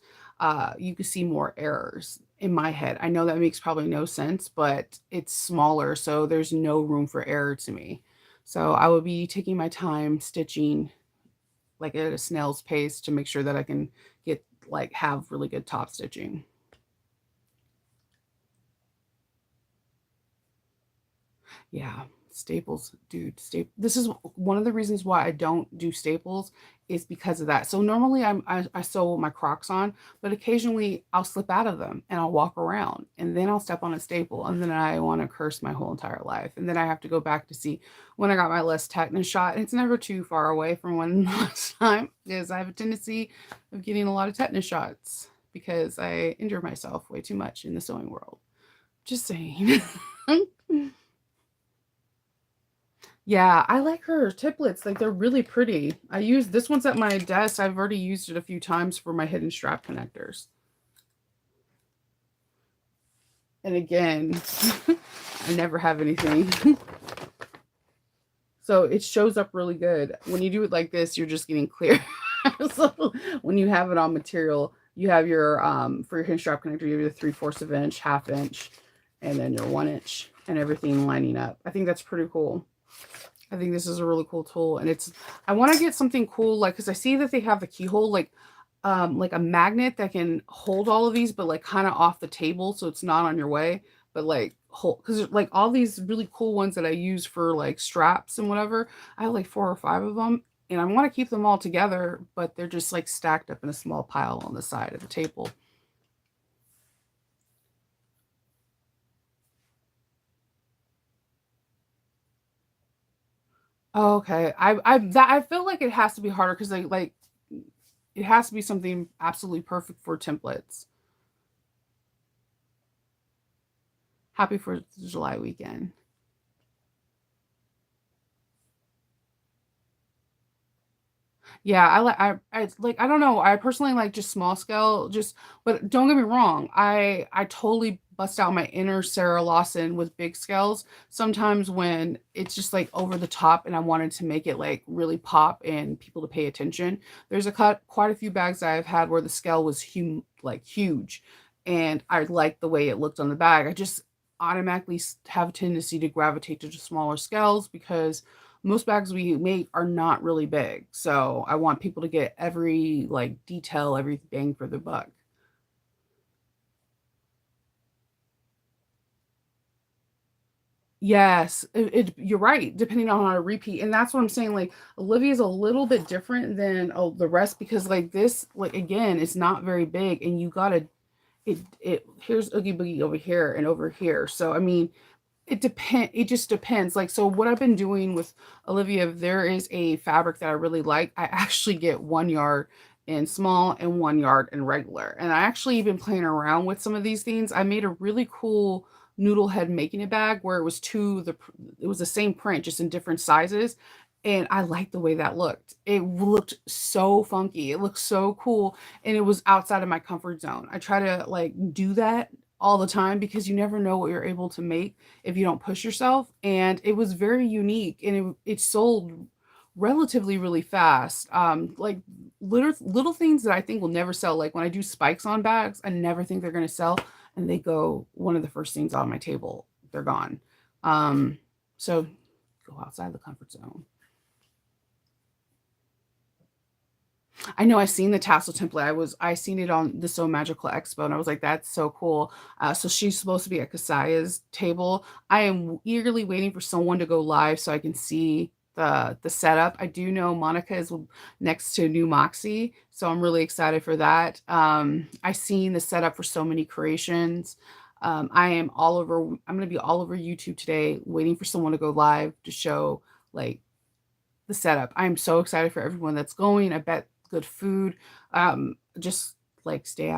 you can see more errors in my head. I know that makes probably no sense, but it's smaller, so there's no room for error to me. So I would be taking my time stitching like at a snail's pace to make sure that I can get like have really good top stitching. Yeah, staples, dude. This is one of the reasons why I don't do staples is because of that. So normally I sew my Crocs on, but occasionally I'll slip out of them and I'll walk around and then I'll step on a staple and then I want to curse my whole entire life. And then I have to go back to see when I got my last tetanus shot. And it's never too far away from when last time because I have a tendency of getting a lot of tetanus shots because I injure myself way too much in the sewing world. Just saying. Yeah, I like her templates. Like they're really pretty. I use this one's at my desk. I've already used it a few times for my hidden strap connectors. And again, I never have anything. So it shows up really good. When you do it like this, you're just getting clear. So when you have it on material, you have your for your hidden strap connector, you have your 3/4 of inch, half inch, and then your 1 inch and everything lining up. I think that's pretty cool. I think this is a really cool tool, and I want to get something cool, like, because I see that they have the keyhole, like a magnet that can hold all of these, but like kind of off the table, so it's not on your way, but like hold, because like all these really cool ones that I use for like straps and whatever, I have like 4 or 5 of them, and I want to keep them all together, but they're just like stacked up in a small pile on the side of the table. Oh, okay. I feel like it has to be harder because like it has to be something absolutely perfect for templates. Happy 4th of July weekend. Yeah, I don't know. I personally like just small scale, just but don't get me wrong. I totally bust out my inner Sarah Lawson with big scales. Sometimes when it's just like over the top and I wanted to make it like really pop and people to pay attention. There's quite a few bags that I've had where the scale was huge and I liked the way it looked on the bag. I just automatically have a tendency to gravitate to just smaller scales because most bags we make are not really big. So I want people to get every like detail, every bang for the buck. Yes, you're right, depending on how to repeat, and that's what I'm saying, like, Olivia's a little bit different than, oh, the rest because, like, this, like, again, it's not very big, and you gotta it here's Oogie Boogie over here and over here, so, I mean, it just depends, like, so what I've been doing with Olivia, if there is a fabric that I really like, I actually get 1 yard in small and 1 yard in regular, and I actually even playing around with some of these things. I made a really cool noodle head making it bag where it was it was the same print, just in different sizes, and I liked the way that looked. It looked so funky, it looked so cool, and it was outside of my comfort zone. I try to, like, do that all the time because you never know what you're able to make if you don't push yourself. And it was very unique and it sold relatively really fast. Like little things that I think will never sell. Like when I do spikes on bags, I never think they're gonna sell, and they go one of the first things on my table. They're gone. So go outside the comfort zone. I know I seen the tassel template. I seen it on the So Magical Expo, and I was like, "That's so cool." So she's supposed to be at Kasaya's table. I am eagerly waiting for someone to go live so I can see the setup. I do know Monica is next to New Moxie, so I'm really excited for that. I seen the setup for So Many Creations. I am all over. I'm gonna be all over YouTube today, waiting for someone to go live to show like the setup. I'm so excited for everyone that's going. I bet good food. Just like stay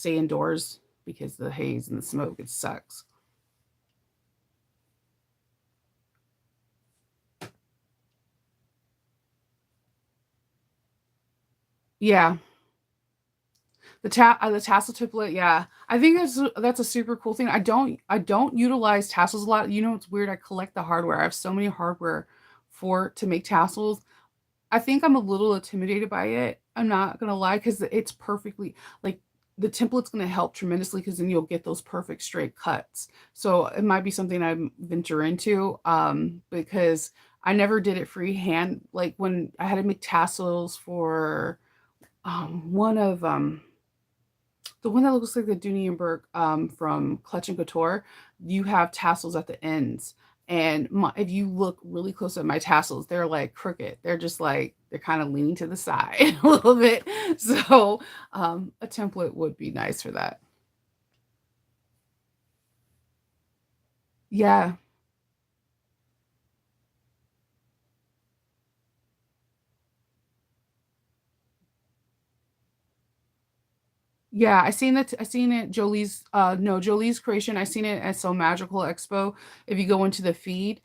indoors because the haze and the smoke, it sucks. Yeah, the tassel template. Yeah, I think that's a super cool thing. I don't utilize tassels a lot. You know, it's weird. I collect the hardware. I have so many hardware for to make tassels. I think I'm a little intimidated by it. I'm not gonna lie, because it's perfectly like the template's gonna help tremendously because then you'll get those perfect straight cuts. So it might be something I venture into, because I never did it freehand. Like when I had to make tassels for one of the one that looks like the Dunienberg from Clutch and Couture, you have tassels at the ends. And if you look really close at my tassels, they're like crooked. They're just like they're kind of leaning to the side a little bit. So a template would be nice for that. Yeah, yeah, I seen it Jolie's no, Jolie's creation. I seen it at So Magical Expo. If you go into the feed,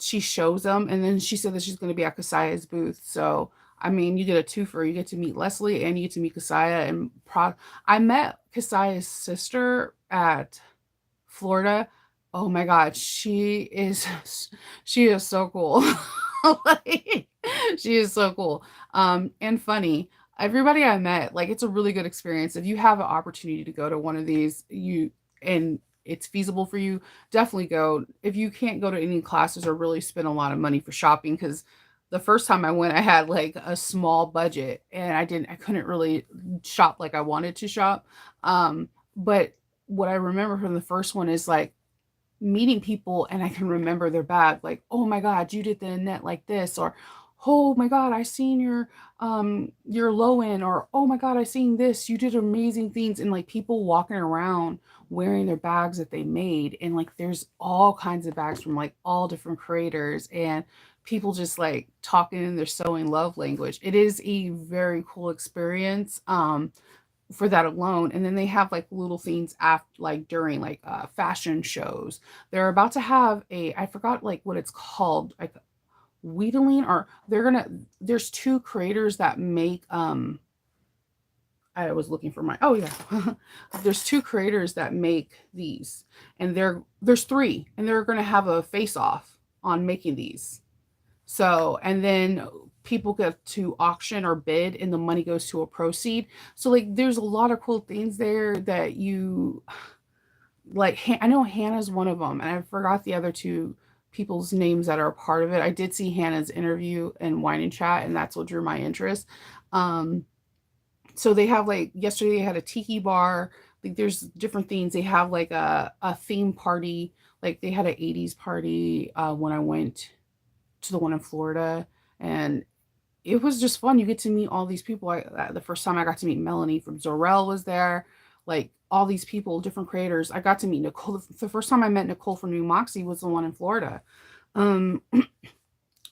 she shows them and then she said that she's going to be at Kasaya's booth. So, I mean, you get a twofer. You get to meet Leslie and you get to meet Kasaya and I met Kasaya's sister at Florida. Oh my god, she is so cool. Like, she is so cool. And funny. Everybody I met, like it's a really good experience. If you have an opportunity to go to one of these, and it's feasible for you, definitely go. If you can't go to any classes or really spend a lot of money for shopping, because the first time I went, I had like a small budget and I couldn't really shop like I wanted to shop. But what I remember from the first one is like meeting people and I can remember their bag, like, "Oh my god, you did the net like this," or, "Oh my god, I seen your low end," or, "Oh my god, I seen this. You did amazing things." And like people walking around wearing their bags that they made, and like there's all kinds of bags from like all different creators and people just like talking in their sewing love language. It is a very cool experience. For that alone. And then they have like little things after, like during like fashion shows. They're about to have I forgot like what it's called, like Wheatling, or there's two creators that make I was looking for my oh yeah. There's two creators that make these, and there's three, and they're gonna have a face off on making these. So, and then people get to auction or bid and the money goes to a proceed. So like there's a lot of cool things there that you like. I know Hannah's one of them and I forgot the other two people's names that are a part of it. I did see Hannah's interview and wine and chat and that's what drew my interest. Um so they have like yesterday they had a tiki bar. Like there's different things. They have like a theme party Like they had an 80s party when I went to the one in Florida, and it was just fun. You get to meet all these people. The first time I got to meet Melanie from Zorel was there, like all these people, different creators. I got to meet Nicole. The first time I met Nicole from New Moxie was the one in Florida. Um,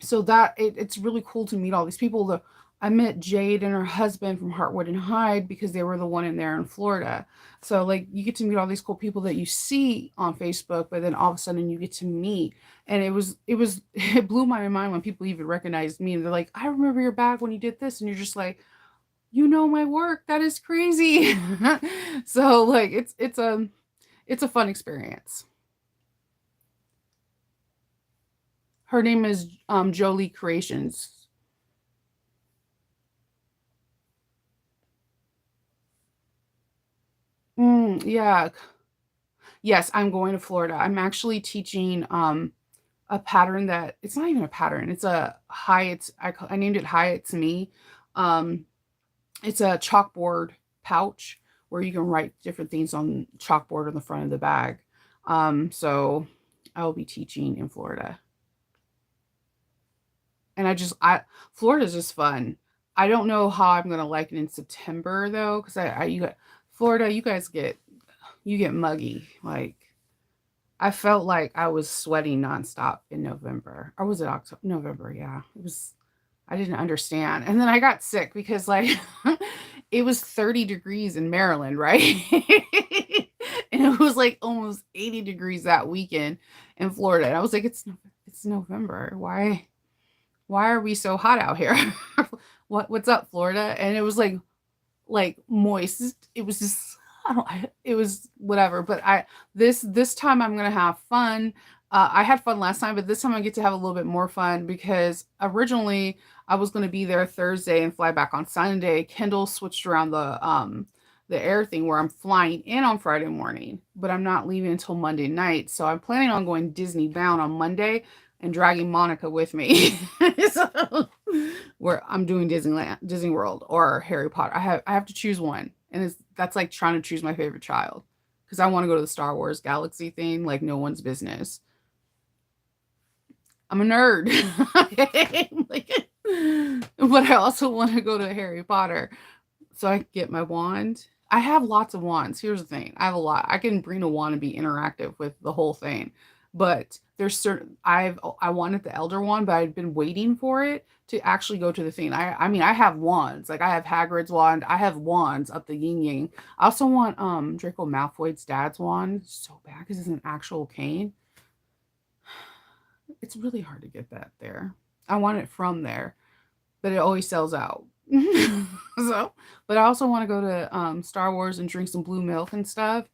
so it's really cool to meet all these people. I met Jade and her husband from Heartwood and Hyde because they were the one in there in Florida. So like you get to meet all these cool people that you see on Facebook, but then all of a sudden you get to meet. And it was it blew my mind when people even recognized me and they're like, I remember your bag when you did this, and you're just like, you know my work. That is crazy. So like it's a fun experience. Her name is Jolie Creations. Yeah. Yes, I'm going to Florida. I'm actually teaching a pattern that it's not even a pattern. It's a Hyatt. I named it Hyatt to me. Um, it's a chalkboard pouch where you can write different things on chalkboard on the front of the bag. So I will be teaching in Florida, and I Florida's just fun. I don't know how I'm gonna like it in September though, because Florida, you get muggy. Like I felt like I was sweating nonstop in November. Or was it October? November, yeah. It was I didn't understand. And then I got sick because like it was 30 degrees in Maryland, right? And it was like almost 80 degrees that weekend in Florida. And I was like, it's November. Why are we so hot out here? What's up, Florida? And it was like moist. It was just it was whatever. But this time I'm gonna have fun. I had fun last time, but this time I get to have a little bit more fun because originally I was gonna be there Thursday and fly back on Sunday. Kendall switched around the air thing where I'm flying in on Friday morning, but I'm not leaving until Monday night. So I'm planning on going Disney bound on Monday and dragging Monica with me. So, where I'm doing Disney World or Harry Potter. I have to choose one, and that's like trying to choose my favorite child because I want to go to the Star Wars Galaxy thing like no one's business. I'm a nerd, like, but I also want to go to Harry Potter so I can get my wand. I have lots of wands. Here's the thing. I have a lot. I can bring a wand and be interactive with the whole thing. But there's certain I wanted the elder wand, but I'd been waiting for it to actually go to the thing. I mean I have wands. Like I have Hagrid's wand. I have wands up the yin yang. I also want Draco Malfoy's dad's wand so bad because it's an actual cane. It's really hard to get that there. I want it from there, but it always sells out. So, but I also want to go to Star Wars and drink some blue milk and stuff,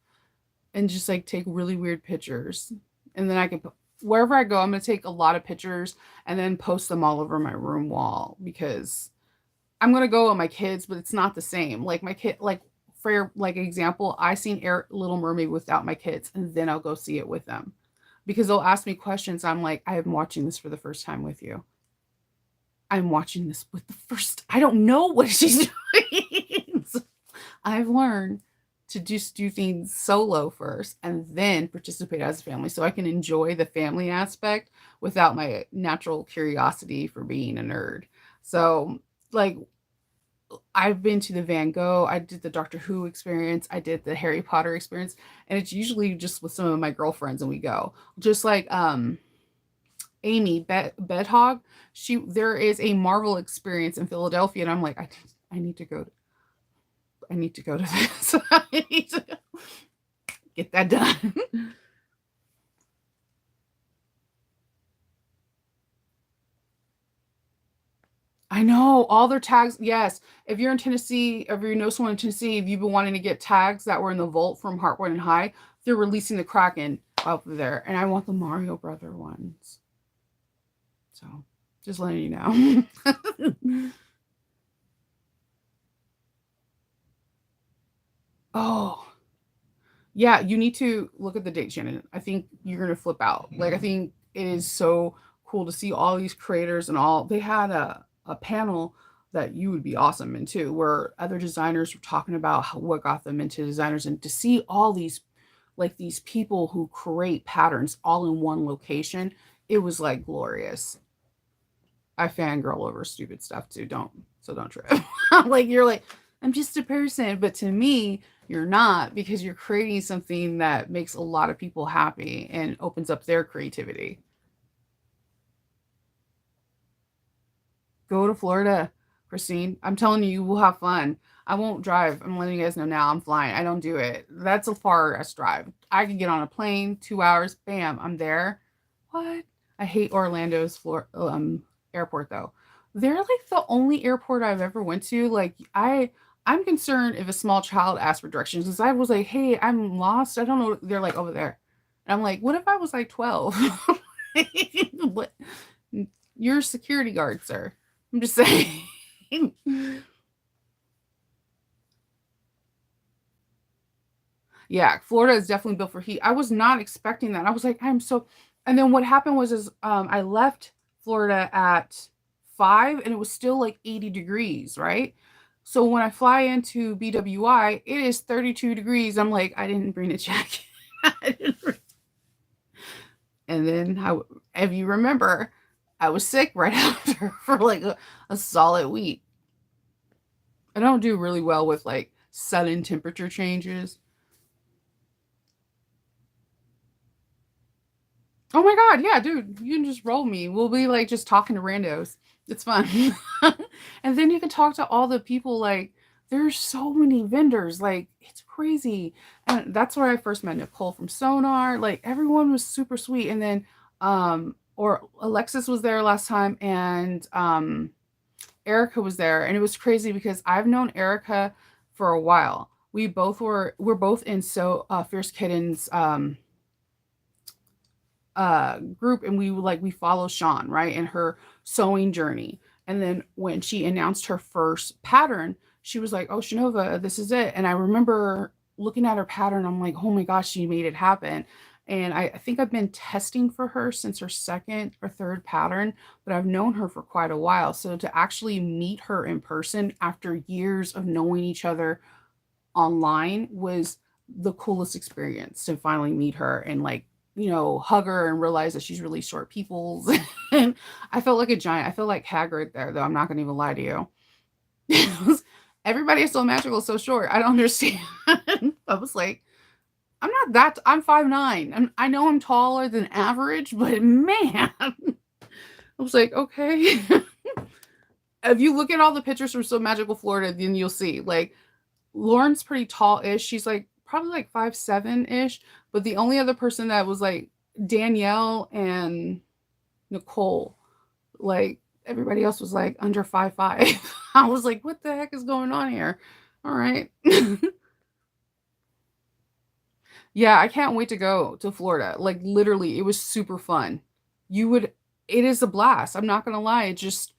and just like take really weird pictures. And then I can wherever I go, I'm gonna take a lot of pictures and then post them all over my room wall because I'm gonna go with my kids, but it's not the same. Like my kid, like for like example, I seen Little Mermaid without my kids, and then I'll go see it with them because they'll ask me questions. I'm like, I am watching this for the first time with you. I'm watching this with the first. I don't know what she's doing. So I've learned to just do things solo first and then participate as a family so I can enjoy the family aspect without my natural curiosity for being a nerd. So, like, I've been to the Van Gogh, I did the Doctor Who experience, I did the Harry Potter experience, and it's usually just with some of my girlfriends and we go. Just like Amy Bedhog, she there is a Marvel experience in Philadelphia, and I'm like, I need to go. I need to go to this. I need to get that done. I know all their tags. Yes, if you're in Tennessee, if you know someone in Tennessee, if you've been wanting to get tags that were in the vault from Heartwood and High, they're releasing the Kraken up there, and I want the Mario Brother ones. So, just letting you know. Oh, yeah, you need to look at the date, Shannon. I think you're gonna flip out. Like, I think it is so cool to see all these creators and all. They had a panel that you would be awesome in too, where other designers were talking about what got them into designers, and to see all these like these people who create patterns all in one location. It was like glorious. I fangirl over stupid stuff too. Don't trip. Like you're like, I'm just a person, but to me, you're not, because you're creating something that makes a lot of people happy and opens up their creativity. Go to Florida, Christine. I'm telling you, you will have fun. I won't drive. I'm letting you guys know now. I'm flying. I don't do it. That's a far as drive. I could get on a plane, 2 hours, bam, I'm there. What? I hate Orlando's airport though. They're like the only airport I've ever went to. Like I'm concerned if a small child asks for directions, because I was like, hey, I'm lost. I don't know. They're like over there. And I'm like, what if I was like 12? What? You're a security guard, sir. I'm just saying. Yeah, Florida is definitely built for heat. I was not expecting that. I was like, I'm so. And then what happened was is I left Florida at 5 and it was still like 80 degrees, right? So when I fly into BWI, it is 32 degrees. I'm like, I didn't bring a jacket. And then if you remember, I was sick right after for like a solid week. I don't do really well with like sudden temperature changes. Oh my god, yeah, dude, you can just roll me. We'll be like just talking to randos. It's fun. And then you can talk to all the people. Like there's so many vendors, like it's crazy. And that's where I first met Nicole from Sonar. Like everyone was super sweet. And then or Alexis was there last time, and Erica was there, and it was crazy because I've known Erica for a while. We're both in Fierce Kittens group, and we follow Sean, right, and her sewing journey. And then when she announced her first pattern, she was like, oh, Shanova, this is it. And I remember looking at her pattern, I'm like, oh my gosh, she made it happen. And I think I've been testing for her since her second or third pattern, but I've known her for quite a while. So to actually meet her in person after years of knowing each other online was the coolest experience, to finally meet her and like, hug her and realize that she's really short peoples. And I felt like a giant. I felt like Hagrid there, though. I'm not going to even lie to you. Everybody is so magical, so short. I don't understand. I was like, I'm 5'9". I know I'm taller than average, but man, I was like, okay. If you look at all the pictures from So Magical Florida, then you'll see like Lauren's pretty tall-ish. She's like probably like 5'7"-ish. But the only other person that was like Danielle and Nicole. Like everybody else was like under 5'5". I was like, what the heck is going on here? All right. Yeah, I can't wait to go to Florida. Like literally, it was super fun. You would It is a blast. I'm not gonna lie. It just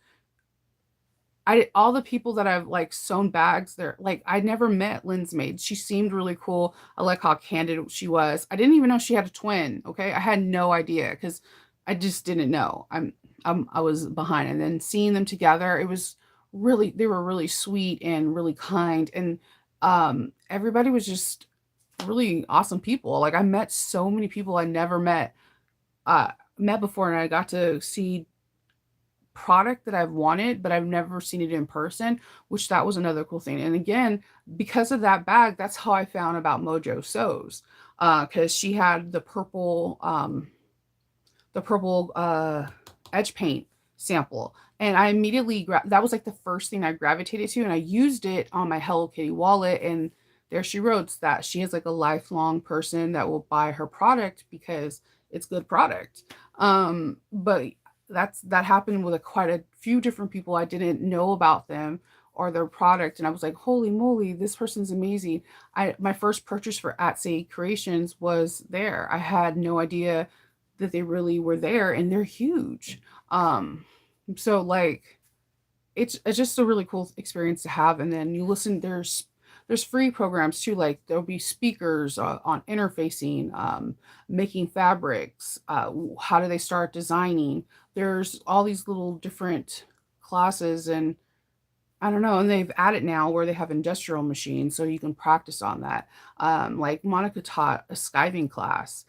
all the people that I've like sewn bags, they're like I never met Lynn's maid. She seemed really cool. I like how candid she was. I didn't even know she had a twin. Okay, I had no idea because I just didn't know. I was behind, and then seeing them together, it was really they were really sweet and really kind, and everybody was just really awesome people. Like I met so many people I never met before, and I got to see product that I've wanted, but I've never seen it in person, which that was another cool thing. And again, because of that bag, that's how I found about Mojo Sews. Because she had the purple edge paint sample. And I immediately that was like the first thing I gravitated to, and I used it on my Hello Kitty wallet. And there she wrote that she is like a lifelong person that will buy her product because it's good product. But that happened with quite a few different people. I didn't know about them or their product, and I was like, holy moly, this person's amazing. My first purchase for Atsy Creations was there. I had no idea that they really were there, and they're huge. So like it's just a really cool experience to have. And then you listen, there's free programs too, like there'll be speakers on interfacing, making fabrics, how do they start designing. There's all these little different classes, and I don't know, and they've added now where they have industrial machines, so you can practice on that. Like Monica taught a skiving class.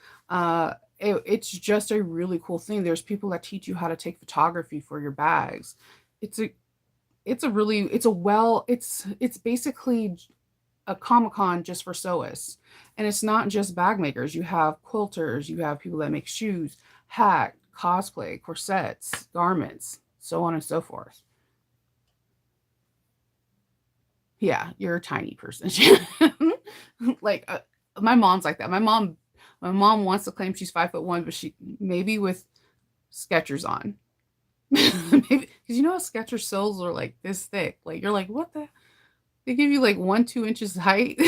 It's just a really cool thing. There's people that teach you how to take photography for your bags. It's a it's a really it's a well it's basically a Comic Con just for sewists, and it's not just bag makers. You have quilters, you have people that make shoes, hat, cosplay, corsets, garments, so on and so forth. Yeah, you're a tiny person. like my mom's like that. My mom wants to claim she's 5'1", but she maybe with Skechers on. Maybe because you know how Skechers soles are like this thick. Like you're like, what the? They give you like 1-2 inches height.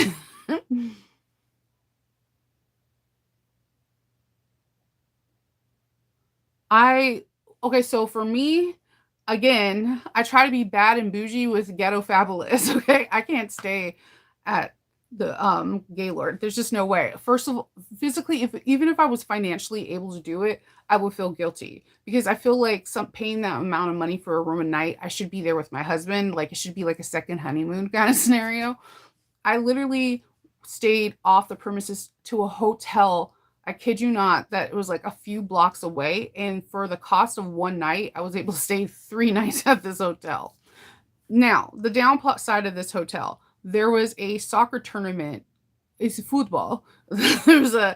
I okay, so for me, again, I try to be bad and bougie with ghetto fabulous. Okay, I can't stay at the Gaylord. There's just no way. First of all, physically, if even if I was financially able to do it, I would feel guilty because I feel like some paying that amount of money for a room a night, I should be there with my husband. Like it should be like a second honeymoon kind of scenario. I literally stayed off the premises to a hotel. I kid you not, that it was like a few blocks away. And for the cost of one night, I was able to stay 3 nights at this hotel. Now, the downside of this hotel, there was a soccer tournament. It's football. there was a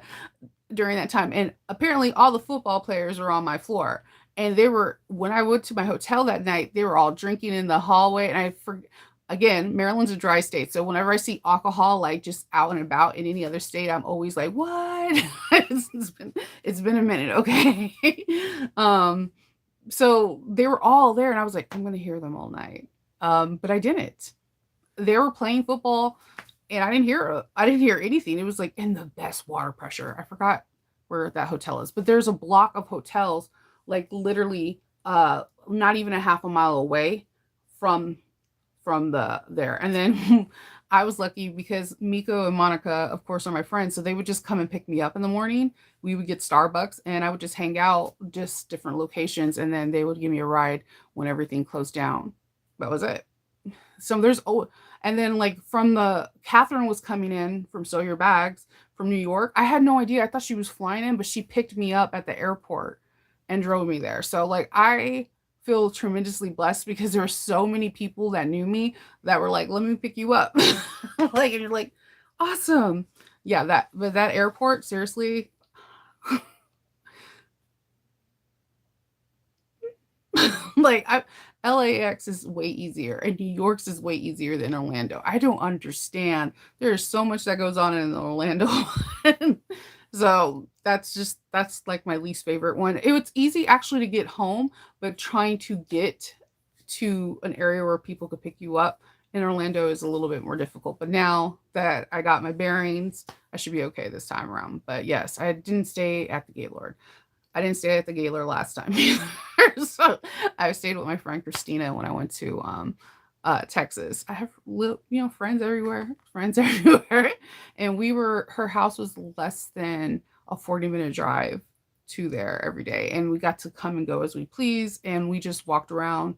during that time, and apparently all the football players were on my floor. And they were when I went to my hotel that night, they were all drinking in the hallway. And again, Maryland's a dry state, so whenever I see alcohol like just out and about in any other state, I'm always like, "What?" it's been a minute, okay. um, so they were all there, and I was like, "I'm gonna hear them all night," but I didn't. They were playing football, and I didn't hear anything. It was like in the best water pressure. I forgot where that hotel is, but there's a block of hotels like literally not even a half a mile away from the there. And then I was lucky because Miko and Monica, of course, are my friends. So they would just come and pick me up in the morning. We would get Starbucks and I would just hang out, just different locations. And then they would give me a ride when everything closed down. That was it. So and then like from the Catherine was coming in from Sew Your Bags from New York. I had no idea. I thought she was flying in, but she picked me up at the airport and drove me there. So like I feel tremendously blessed because there were so many people that knew me that were like, "Let me pick you up." Like and you're like, "Awesome." Yeah, that airport, seriously. like I LAX is way easier and New York's is way easier than Orlando. I don't understand. There's so much that goes on in Orlando. So that's like my least favorite one. It was easy actually to get home, but trying to get to an area where people could pick you up in Orlando is a little bit more difficult. But now that I got my bearings, I should be okay this time around. But yes, I didn't stay at the Gaylord. I didn't stay at the Gaylor last time either. So I stayed with my friend Christina when I went to Texas. I have friends everywhere, friends everywhere. And her house was less than a 40-minute drive to there every day. And we got to come and go as we please. And we just walked around.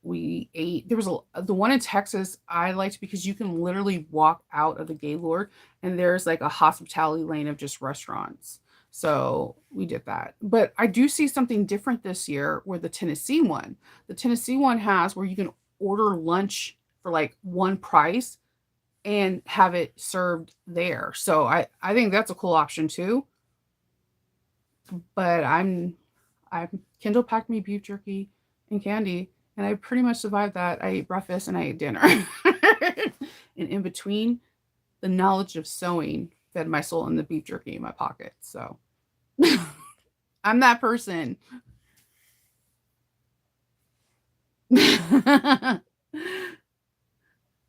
We ate. There was the one in Texas I liked because you can literally walk out of the Gaylord and there's like a hospitality lane of just restaurants. So we did that. But I do see something different this year where the Tennessee one has where you can order lunch for like one price and have it served there. So I think that's a cool option too. But I'm Kindle packed me beef jerky and candy, and I pretty much survived that. I ate breakfast and I ate dinner. And in between, the knowledge of sewing fed my soul and the beef jerky in my pocket. So I'm that person.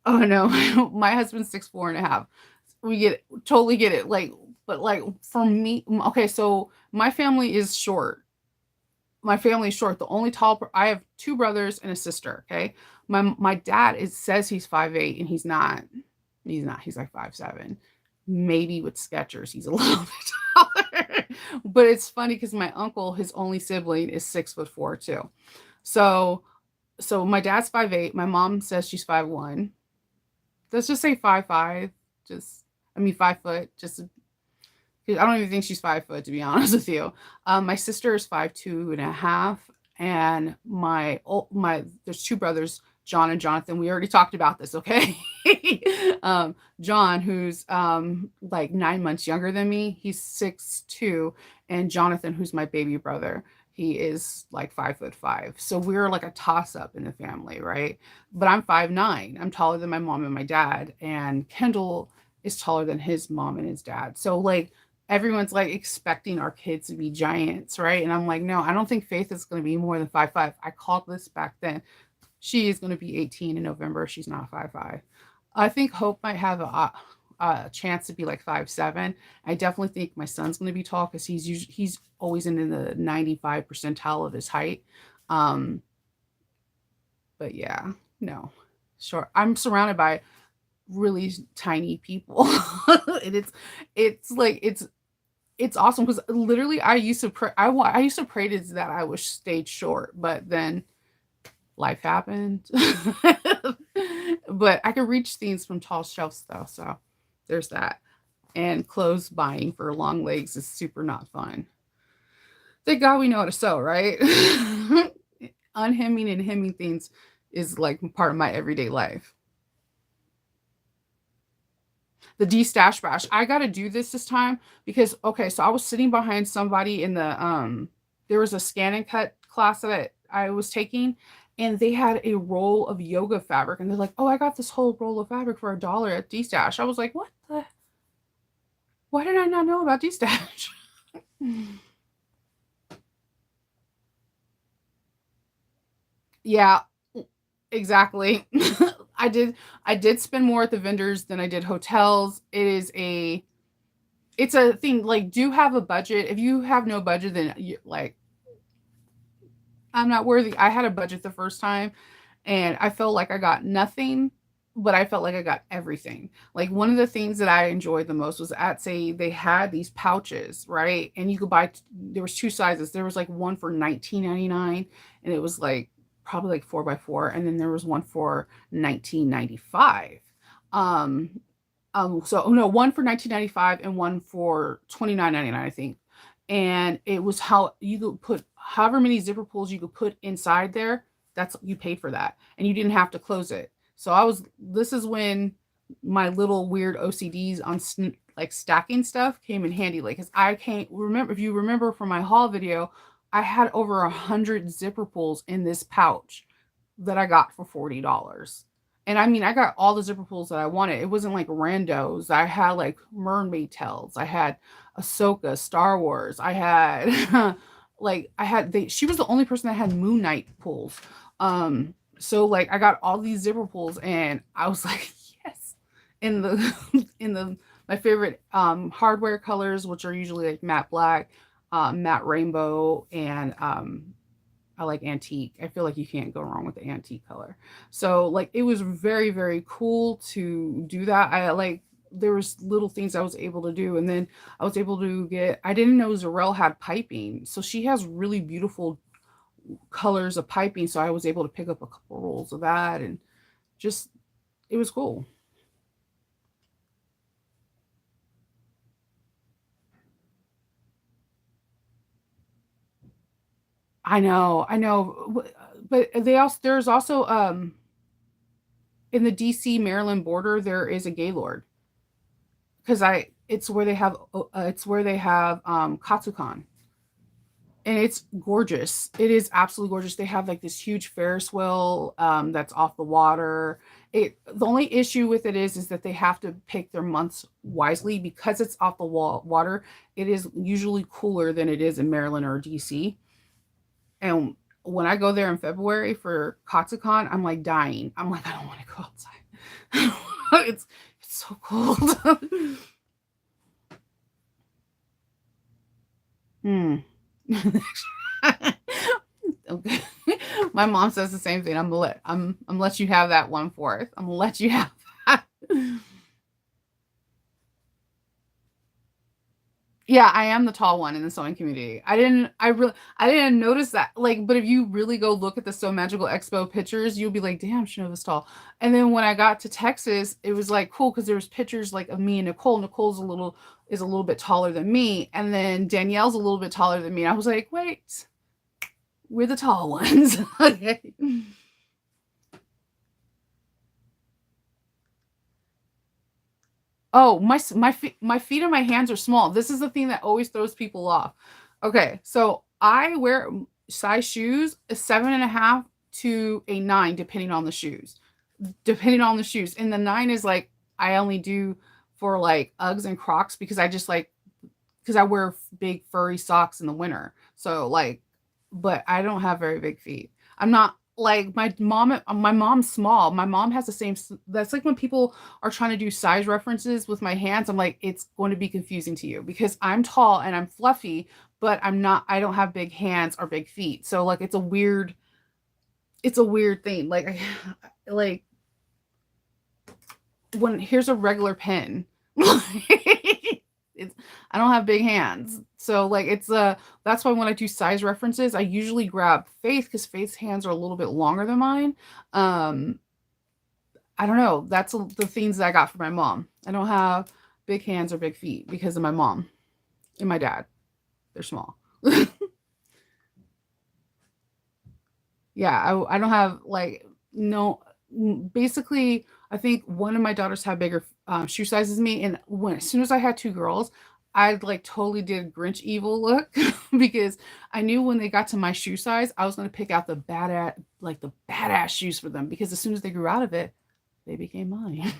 Oh no, my husband's 6'4.5". We get it, totally get it. Like, but like for me, okay, so my family is short. The only I have two brothers and a sister. Okay, my dad says he's 5'8", and he's not. He's not. He's like 5'7". Maybe with Skechers, he's a little bit taller. But it's funny because my uncle, his only sibling, is 6'4" too. So So my dad's 5'8". My mom says she's 5'1". Let's just say 5'5". Just, I mean, 5 foot. Just, I don't even think she's 5 foot, to be honest with you. My sister is 5'2.5", and there's two brothers, John and Jonathan. We already talked about this, okay? John, who's like 9 months younger than me, he's 6'2", and Jonathan, who's my baby brother, he is like 5'5". So we're like a toss up in the family, right? But I'm 5'9". I'm taller than my mom and my dad, and Kendall is taller than his mom and his dad. So like everyone's like expecting our kids to be giants, right? And I'm like, no, I don't think Faith is going to be more than 5'5". I called this back then. She is going to be 18 in November. She's not 5'5". I think Hope might have a chance to be like 5'7". I definitely think my son's going to be tall because he's always in the 95 percentile of his height. Um, but yeah, no, sure. I'm surrounded by really tiny people, and it's like it's awesome because literally I used to pray. I used to pray to that I was stayed short, but then life happened. But I can reach things from tall shelves though, so there's that. And clothes buying for long legs is super not fun. Thank God we know how to sew, right? Unhemming and hemming things is like part of my everyday life. The D stash bash. I got to do this time because okay, so I was sitting behind somebody in the there was a scan and cut class that I was taking, and they had a roll of yoga fabric, and they're like, "Oh, I got this whole roll of fabric for $1 at D stash." I was like, "What the? Why did I not know about D stash?" Yeah, exactly. I did I did spend more at the vendors than I did hotels. It's a thing, like, do have a budget. If you have no budget, then you like, I'm not worthy. I had a budget the first time, and I felt like I got nothing, but I felt like I got everything. Like, one of the things that I enjoyed the most was at Say they had these pouches, right? And you could buy there was two sizes. There was like one for 19.99, and it was like probably like 4x4, and then there was one for 19.95. Um so oh no, one for 19.95 and one for 29.99, I think. And it was how you could put however many zipper pulls you could put inside there. That's you paid for that, and you didn't have to close it. So I was. This is when my little weird OCDs on like stacking stuff came in handy. Like, cause I can't remember if you remember from my haul video, I had over 100 zipper pulls in this pouch that I got for $40. And I mean, I got all the zipper pulls that I wanted. It wasn't like randos. I had like mermaid tails. I had Ahsoka, Star Wars. I had like I had they she was the only person that had Moon Knight pulls. So like I got all these zipper pulls and I was like, yes. In the in the my favorite hardware colors, which are usually like matte black, matte rainbow, and I like antique. I feel like you can't go wrong with the antique color. So like it was very, very cool to do that. I like there was little things I was able to do. And then I was able to get I didn't know Zarel had piping. So she has really beautiful colors of piping. So I was able to pick up a couple rolls of that and just it was cool. I know. But there's also in the DC Maryland border there is a Gaylord because I it's where they have Katsukan, and it's gorgeous. It is absolutely gorgeous. They have like this huge Ferris wheel that's off the water. It the only issue with it is that they have to pick their months wisely because it's off the water. It is usually cooler than it is in Maryland or DC. And when I go there in February for Katsukan, I'm like dying. I'm like I don't want to go outside. It's so cold. Hmm. Okay. My mom says the same thing. I'm let you have that 1/4. I'm gonna let you have that. Yeah, I am the tall one in the sewing community. I didn't notice that. Like, but if you really go look at the Sew Magical Expo pictures, you'll be like, damn, Shanova's tall. And then when I got to Texas, it was like cool because there was pictures like of me and Nicole. Is a little bit taller than me, and then Danielle's a little bit taller than me. And I was like, wait, we're the tall ones. Okay. Oh, my feet and my hands are small. This is the thing that always throws people off. Okay, so I wear size shoes a 7.5 to a 9, depending on the shoes. Depending on the shoes. And the 9 is like I only do for like Uggs and Crocs because I just like because I wear big furry socks in the winter. So like, but I don't have very big feet. I'm not like my mom. My mom's small. My mom has the same. That's like when people are trying to do size references with my hands. I'm like, it's going to be confusing to you because I'm tall and I'm fluffy, but I'm not. I don't have big hands or big feet. So like, it's a weird. It's a weird thing. Like, like when here's a regular pen. It's I don't have big hands. So like that's why when I do size references, I usually grab Faith because Faith's hands are a little bit longer than mine. Um, I don't know. That's the things that I got from my mom. I don't have big hands or big feet because of my mom and my dad. They're small. Yeah, I don't have like no. Basically, I think one of my daughters had bigger shoe sizes than me, and when as soon as I had two girls, I like totally did Grinch evil look because I knew when they got to my shoe size, I was going to pick out the badass shoes for them because as soon as they grew out of it, they became mine.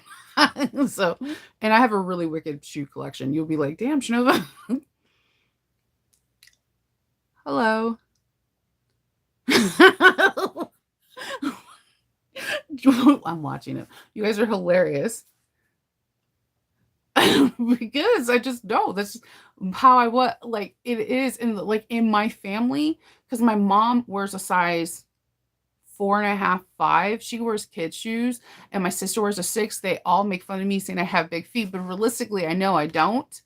So, and I have a really wicked shoe collection. You'll be like, damn, Shanova. Hello. I'm watching it. You guys are hilarious. Because I just know that's how I what like it is in like in my family because my mom wears a size 4.5, 5. She wears kids shoes, and my sister wears a 6. They all make fun of me saying I have big feet, but realistically, I know I don't.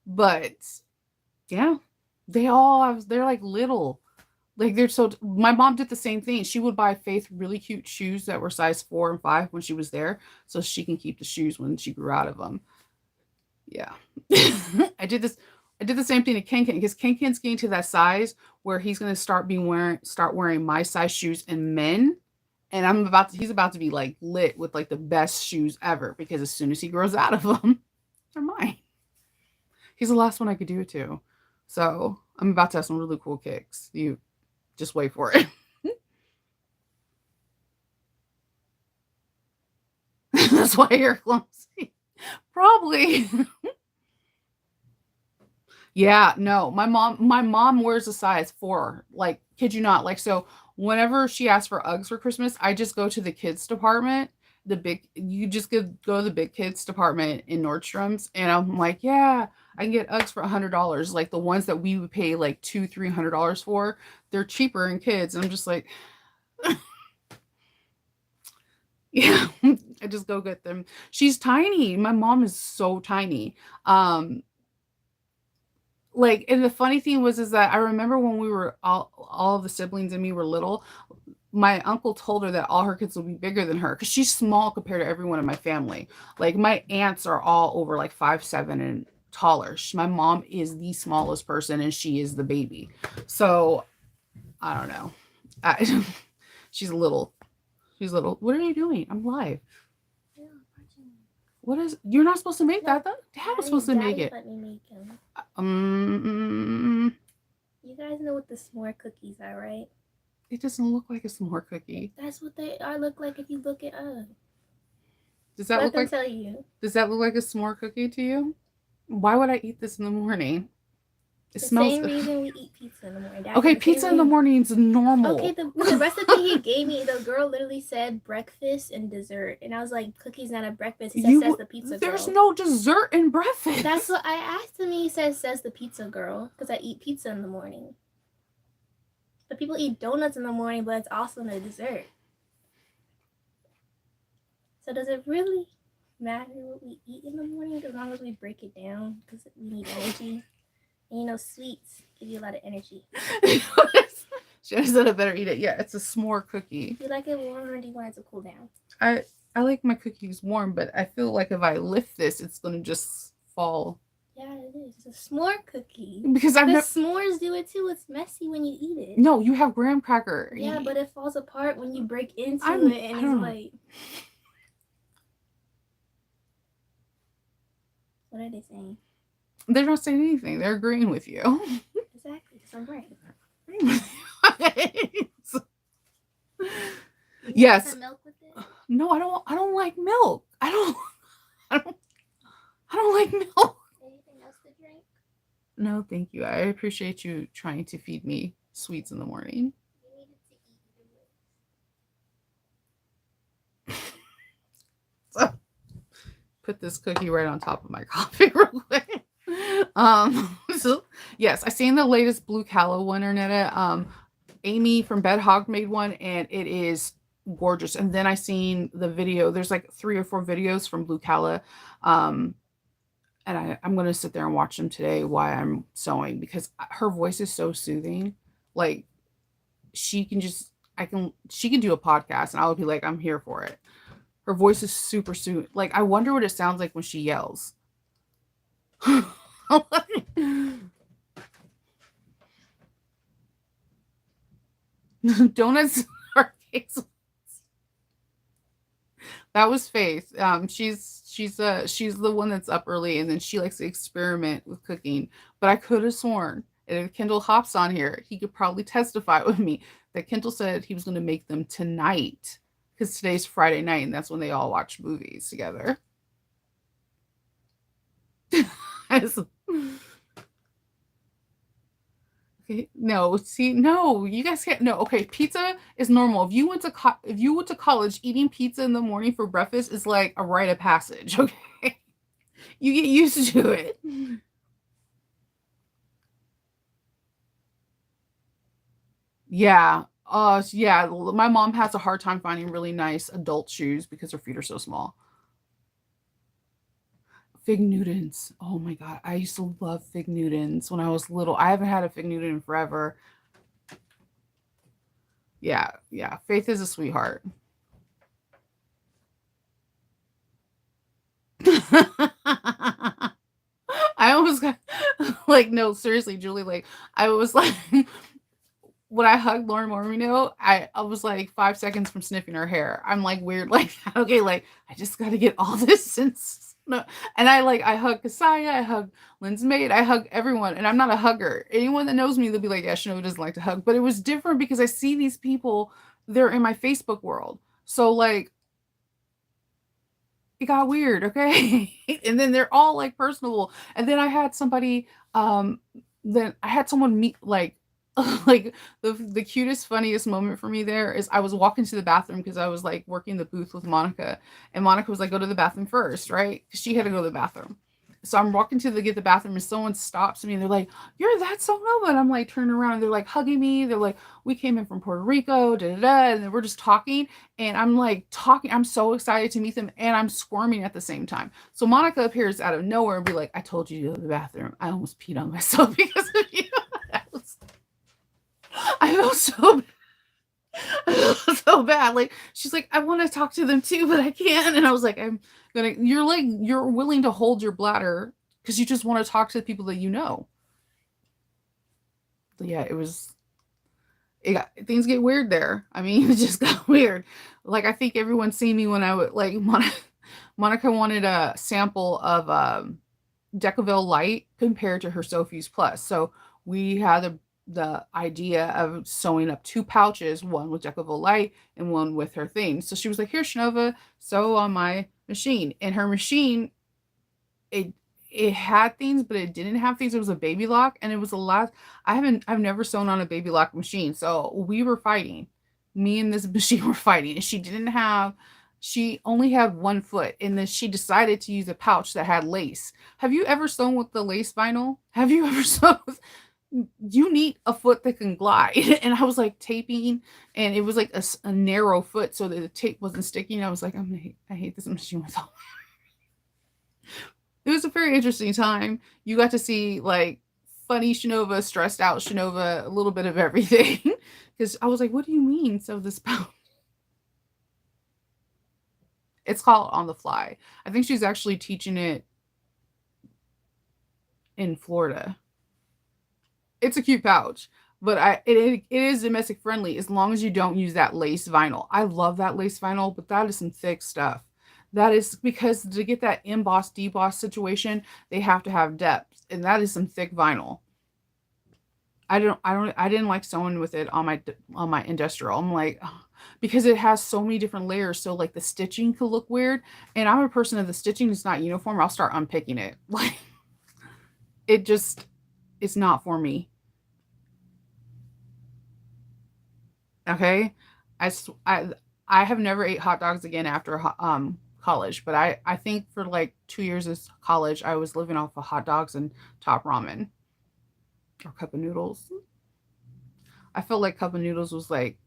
But yeah, they're like little. Like they're so my mom did the same thing. She would buy Faith really cute shoes that were size 4 and 5 when she was there so she can keep the shoes when she grew out of them. Yeah. I did the same thing to Ken Ken because Ken Ken's getting to that size where he's gonna start wearing my size shoes in men. And he's about to be like lit with like the best shoes ever because as soon as he grows out of them, they're mine. He's the last one I could do it to. So I'm about to have some really cool kicks. You just wait for it. That's why you're clumsy. Probably. Yeah, no. My mom wears a size 4. Like, kid you not. Like, so whenever she asks for Uggs for Christmas, I just go to the kids department. You just go to the big kids department in Nordstrom's, and I'm like, yeah, I can get Uggs for $100. Like the ones that we would pay like $200-300 for, they're cheaper in kids. And I'm just like, yeah, I just go get them. She's tiny. My mom is so tiny. Um, like and the funny thing was is that I remember when we were all of the siblings and me were little, my uncle told her that all her kids will be bigger than her because she's small compared to everyone in my family. Like my aunts are all over like 5'7" and taller. My mom is the smallest person and she is the baby. So I don't know. I, she's little. She's little. What are you doing? I'm live. What is? You're not supposed to make that. Dad was supposed to make it. Let me make them. Um, You guys know what the s'more cookies are, right? it doesn't look like a s'more cookie. That's what they are. Look like if you look it up. Does that Let look them like? tell you. Does that look like a s'more cookie to you? Why would I eat this in the morning? It The smells. same reason we eat pizza in the morning. Dad Okay, said the same pizza in the reason. morning is normal. Okay, the recipe he gave me, the girl literally said breakfast and dessert, and I was like, "Cookies not a breakfast." He said, "Says the pizza girl." There's no dessert in breakfast. That's what I asked him. He says, "Says the pizza girl," because I eat pizza in the morning. But people eat donuts in the morning, but it's also a dessert. So does it really matter what we eat in the morning as long as we break it down because we need energy? And you know, sweets give you a lot of energy. She said I better eat it. Yeah, it's a s'more cookie. Do you like it warm or do you want it to cool down? I like my cookies warm, but I feel like if I lift this, it's gonna just fall. Yeah, it is. It's a s'more cookie. Because I've The never. s'mores do it too. It's messy when you eat it. No, you have graham cracker. Yeah, but it falls apart when you break into I'm- it, and I it's don't know. like. What are they saying? They're not saying anything. They're agreeing with you. Exactly, because I'm right. Yes. Some milk with it? No, I don't like milk. I don't like milk. Anything else to drink? No, thank you. I appreciate you trying to feed me sweets in the morning. You needed to eat So, put this cookie right on top of my coffee real quick. So yes, I seen the latest Blue Calla one, Ernetta. Amy from Bed Hog made one, and it is gorgeous. And then I seen the video. There's like 3 or 4 videos from Blue Calla. And I'm gonna sit there and watch them today while I'm sewing, because her voice is so soothing. Like, she can do a podcast and I'll be like, I'm here for it. Her voice is super soothing. Like, I wonder what it sounds like when she yells. Donuts are cakes. That was Faith. She's the one that's up early, and then she likes to experiment with cooking. But I could have sworn, and if Kendall hops on here, he could probably testify with me that Kendall said he was going to make them tonight, because today's Friday night, and that's when they all watch movies together. Okay, no, see, no, you guys can't. No, okay, pizza is normal. If you went to college, eating pizza in the morning for breakfast is like a rite of passage. Okay, you get used to it. Yeah. Yeah. My mom has a hard time finding really nice adult shoes because her feet are so small. Fig Newtons. Oh my God. I used to love Fig Newtons when I was little. I haven't had a Fig Newton in forever. Yeah. Yeah. Faith is a sweetheart. I almost got like, no, seriously, Julie, like, I was like, when I hugged Lauren Mormino, I was like 5 seconds from sniffing her hair. I'm like weird, like, okay, like, I just got to get all this. No, and I hug Kasaya, I hug Lynn's maid, I hug everyone, and I'm not a hugger. Anyone that knows me, they'll be like, yeah, Shinoa doesn't like to hug. But it was different because I see these people, they're in my Facebook world. So like, it got weird, okay? And then they're all like personable. And then I had somebody, then I had someone meet like like the cutest, funniest moment for me there is I was walking to the bathroom because I was like working the booth with Monica, and Monica was like, go to the bathroom first, right? Because she had to go to the bathroom. So I'm walking to get the bathroom, and someone stops me and they're like, "You're that so Nova." And I'm like turning around and they're like hugging me. They're like, "We came in from Puerto Rico, da da da," and we're just talking. And I'm like talking. I'm so excited to meet them, and I'm squirming at the same time. So Monica appears out of nowhere and be like, "I told you to go to the bathroom. I almost peed on myself because of you." I felt so bad. I felt so bad. Like, she's like, "I want to talk to them too, but I can't." And I was like, you're willing to hold your bladder because you just want to talk to the people that you know. But yeah, things get weird there. I mean, it just got weird. Like, I think everyone seen me when I would like Monica wanted a sample of Decaville Light compared to her Sophie's Plus. So we had the idea of sewing up 2 pouches, one with Decaville Light and one with her thing. So she was like, "Here, Shinova, sew on my machine." And her machine, it had things, but it didn't have things. It was a baby lock, and it was a lot. I've never sewn on a baby lock machine. So we were fighting. Me and this machine were fighting. And she only had 1 foot, and then she decided to use a pouch that had lace. Have you ever sewn with the lace vinyl? Have you ever sewn with, you need a foot that can glide. And I was like taping, and it was like a narrow foot so that the tape wasn't sticking. I was like, I hate this machine with all. It was a very interesting time. You got to see like funny Shinova, stressed out Shinova, a little bit of everything. Because I was like, what do you mean? So this pound. It's called On the Fly. I think she's actually teaching it in Florida. It's a cute pouch, but it is domestic friendly as long as you don't use that lace vinyl. I love that lace vinyl, but that is some thick stuff. That is because to get that emboss deboss situation, they have to have depth, and that is some thick vinyl. I didn't like sewing with it on my industrial. I'm like, ugh, because it has so many different layers, so like the stitching could look weird. And I'm a person if the stitching is not uniform, I'll start unpicking it. Like it just it's not for me. Okay. I, s- I have never ate hot dogs again after college, but I think for like 2 years of college, I was living off of hot dogs and top ramen or cup of noodles. I felt like cup of noodles was like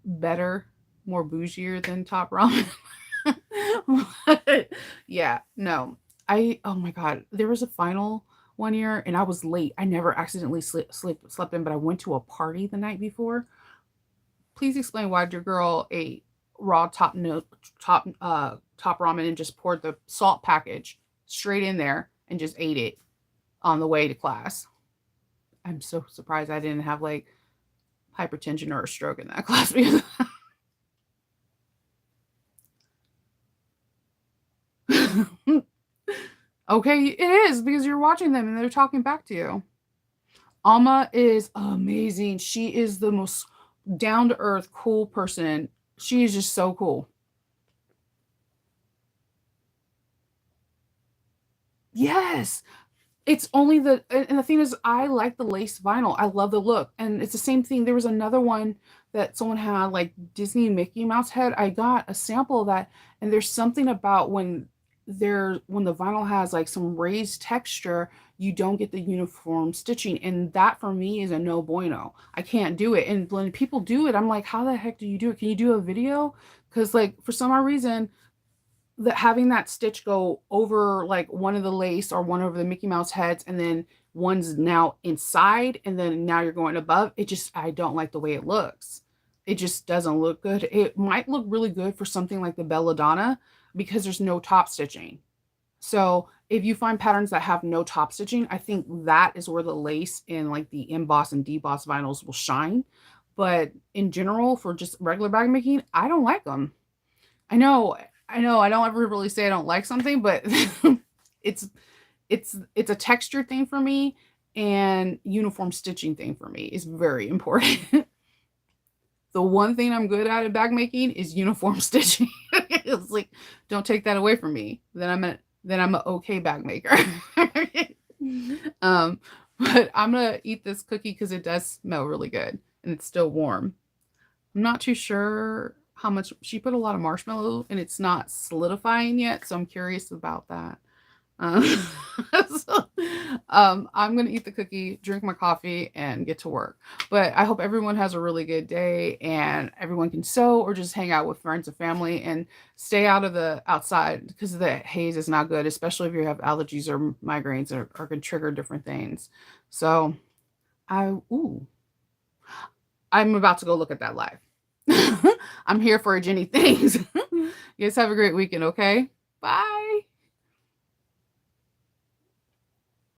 better, more bougier than top ramen. But, yeah, no. Oh my God, there was a final one year and I was late. I never accidentally slept in, but I went to a party the night before. Please explain why your girl ate raw top ramen and just poured the salt package straight in there and just ate it on the way to class. I'm so surprised I didn't have like hypertension or a stroke in that class because okay, it is because you're watching them and they're talking back to you. Alma is amazing. She is the most down to earth, cool person. She is just so cool. Yes. It's only and the thing is, I like the lace vinyl. I love the look, and it's the same thing. There was another one that someone had, like, Disney Mickey Mouse head. I got a sample of that, and there's something about when the vinyl has, like, some raised texture, you don't get the uniform stitching, and that for me is a no bueno. I can't do it, and when people do it, I'm like, "How the heck do you do it? Can you do a video?" Because like, for some odd reason, that having that stitch go over like one of the lace or one over the Mickey Mouse heads and then one's now inside and then now you're going above, it just I don't like the way it looks. It just doesn't look good. It might look really good for something like the Belladonna because there's no top stitching. So if you find patterns that have no top stitching, I think that is where the lace and like the emboss and deboss vinyls will shine. But in general, for just regular bag making, I don't like them. I know, I know. I don't ever really say I don't like something, but it's it's a texture thing for me, and uniform stitching thing for me is very important. The one thing I'm good at bag making is uniform stitching. It's like, don't take that away from me. Then I'm an okay bag maker. um, but I'm gonna eat this cookie because it does smell really good and it's still warm. I'm not too sure how much she put a lot of marshmallow and it's not solidifying yet, so I'm curious about that. Um, so, I'm gonna eat the cookie, drink my coffee, and get to work. But I hope everyone has a really good day and everyone can sew or just hang out with friends and family and stay out of the outside because the haze is not good, especially if you have allergies or migraines or can trigger different things. So I'm about to go look at that live. I'm here for Jenny things. You guys have a great weekend, okay? Bye.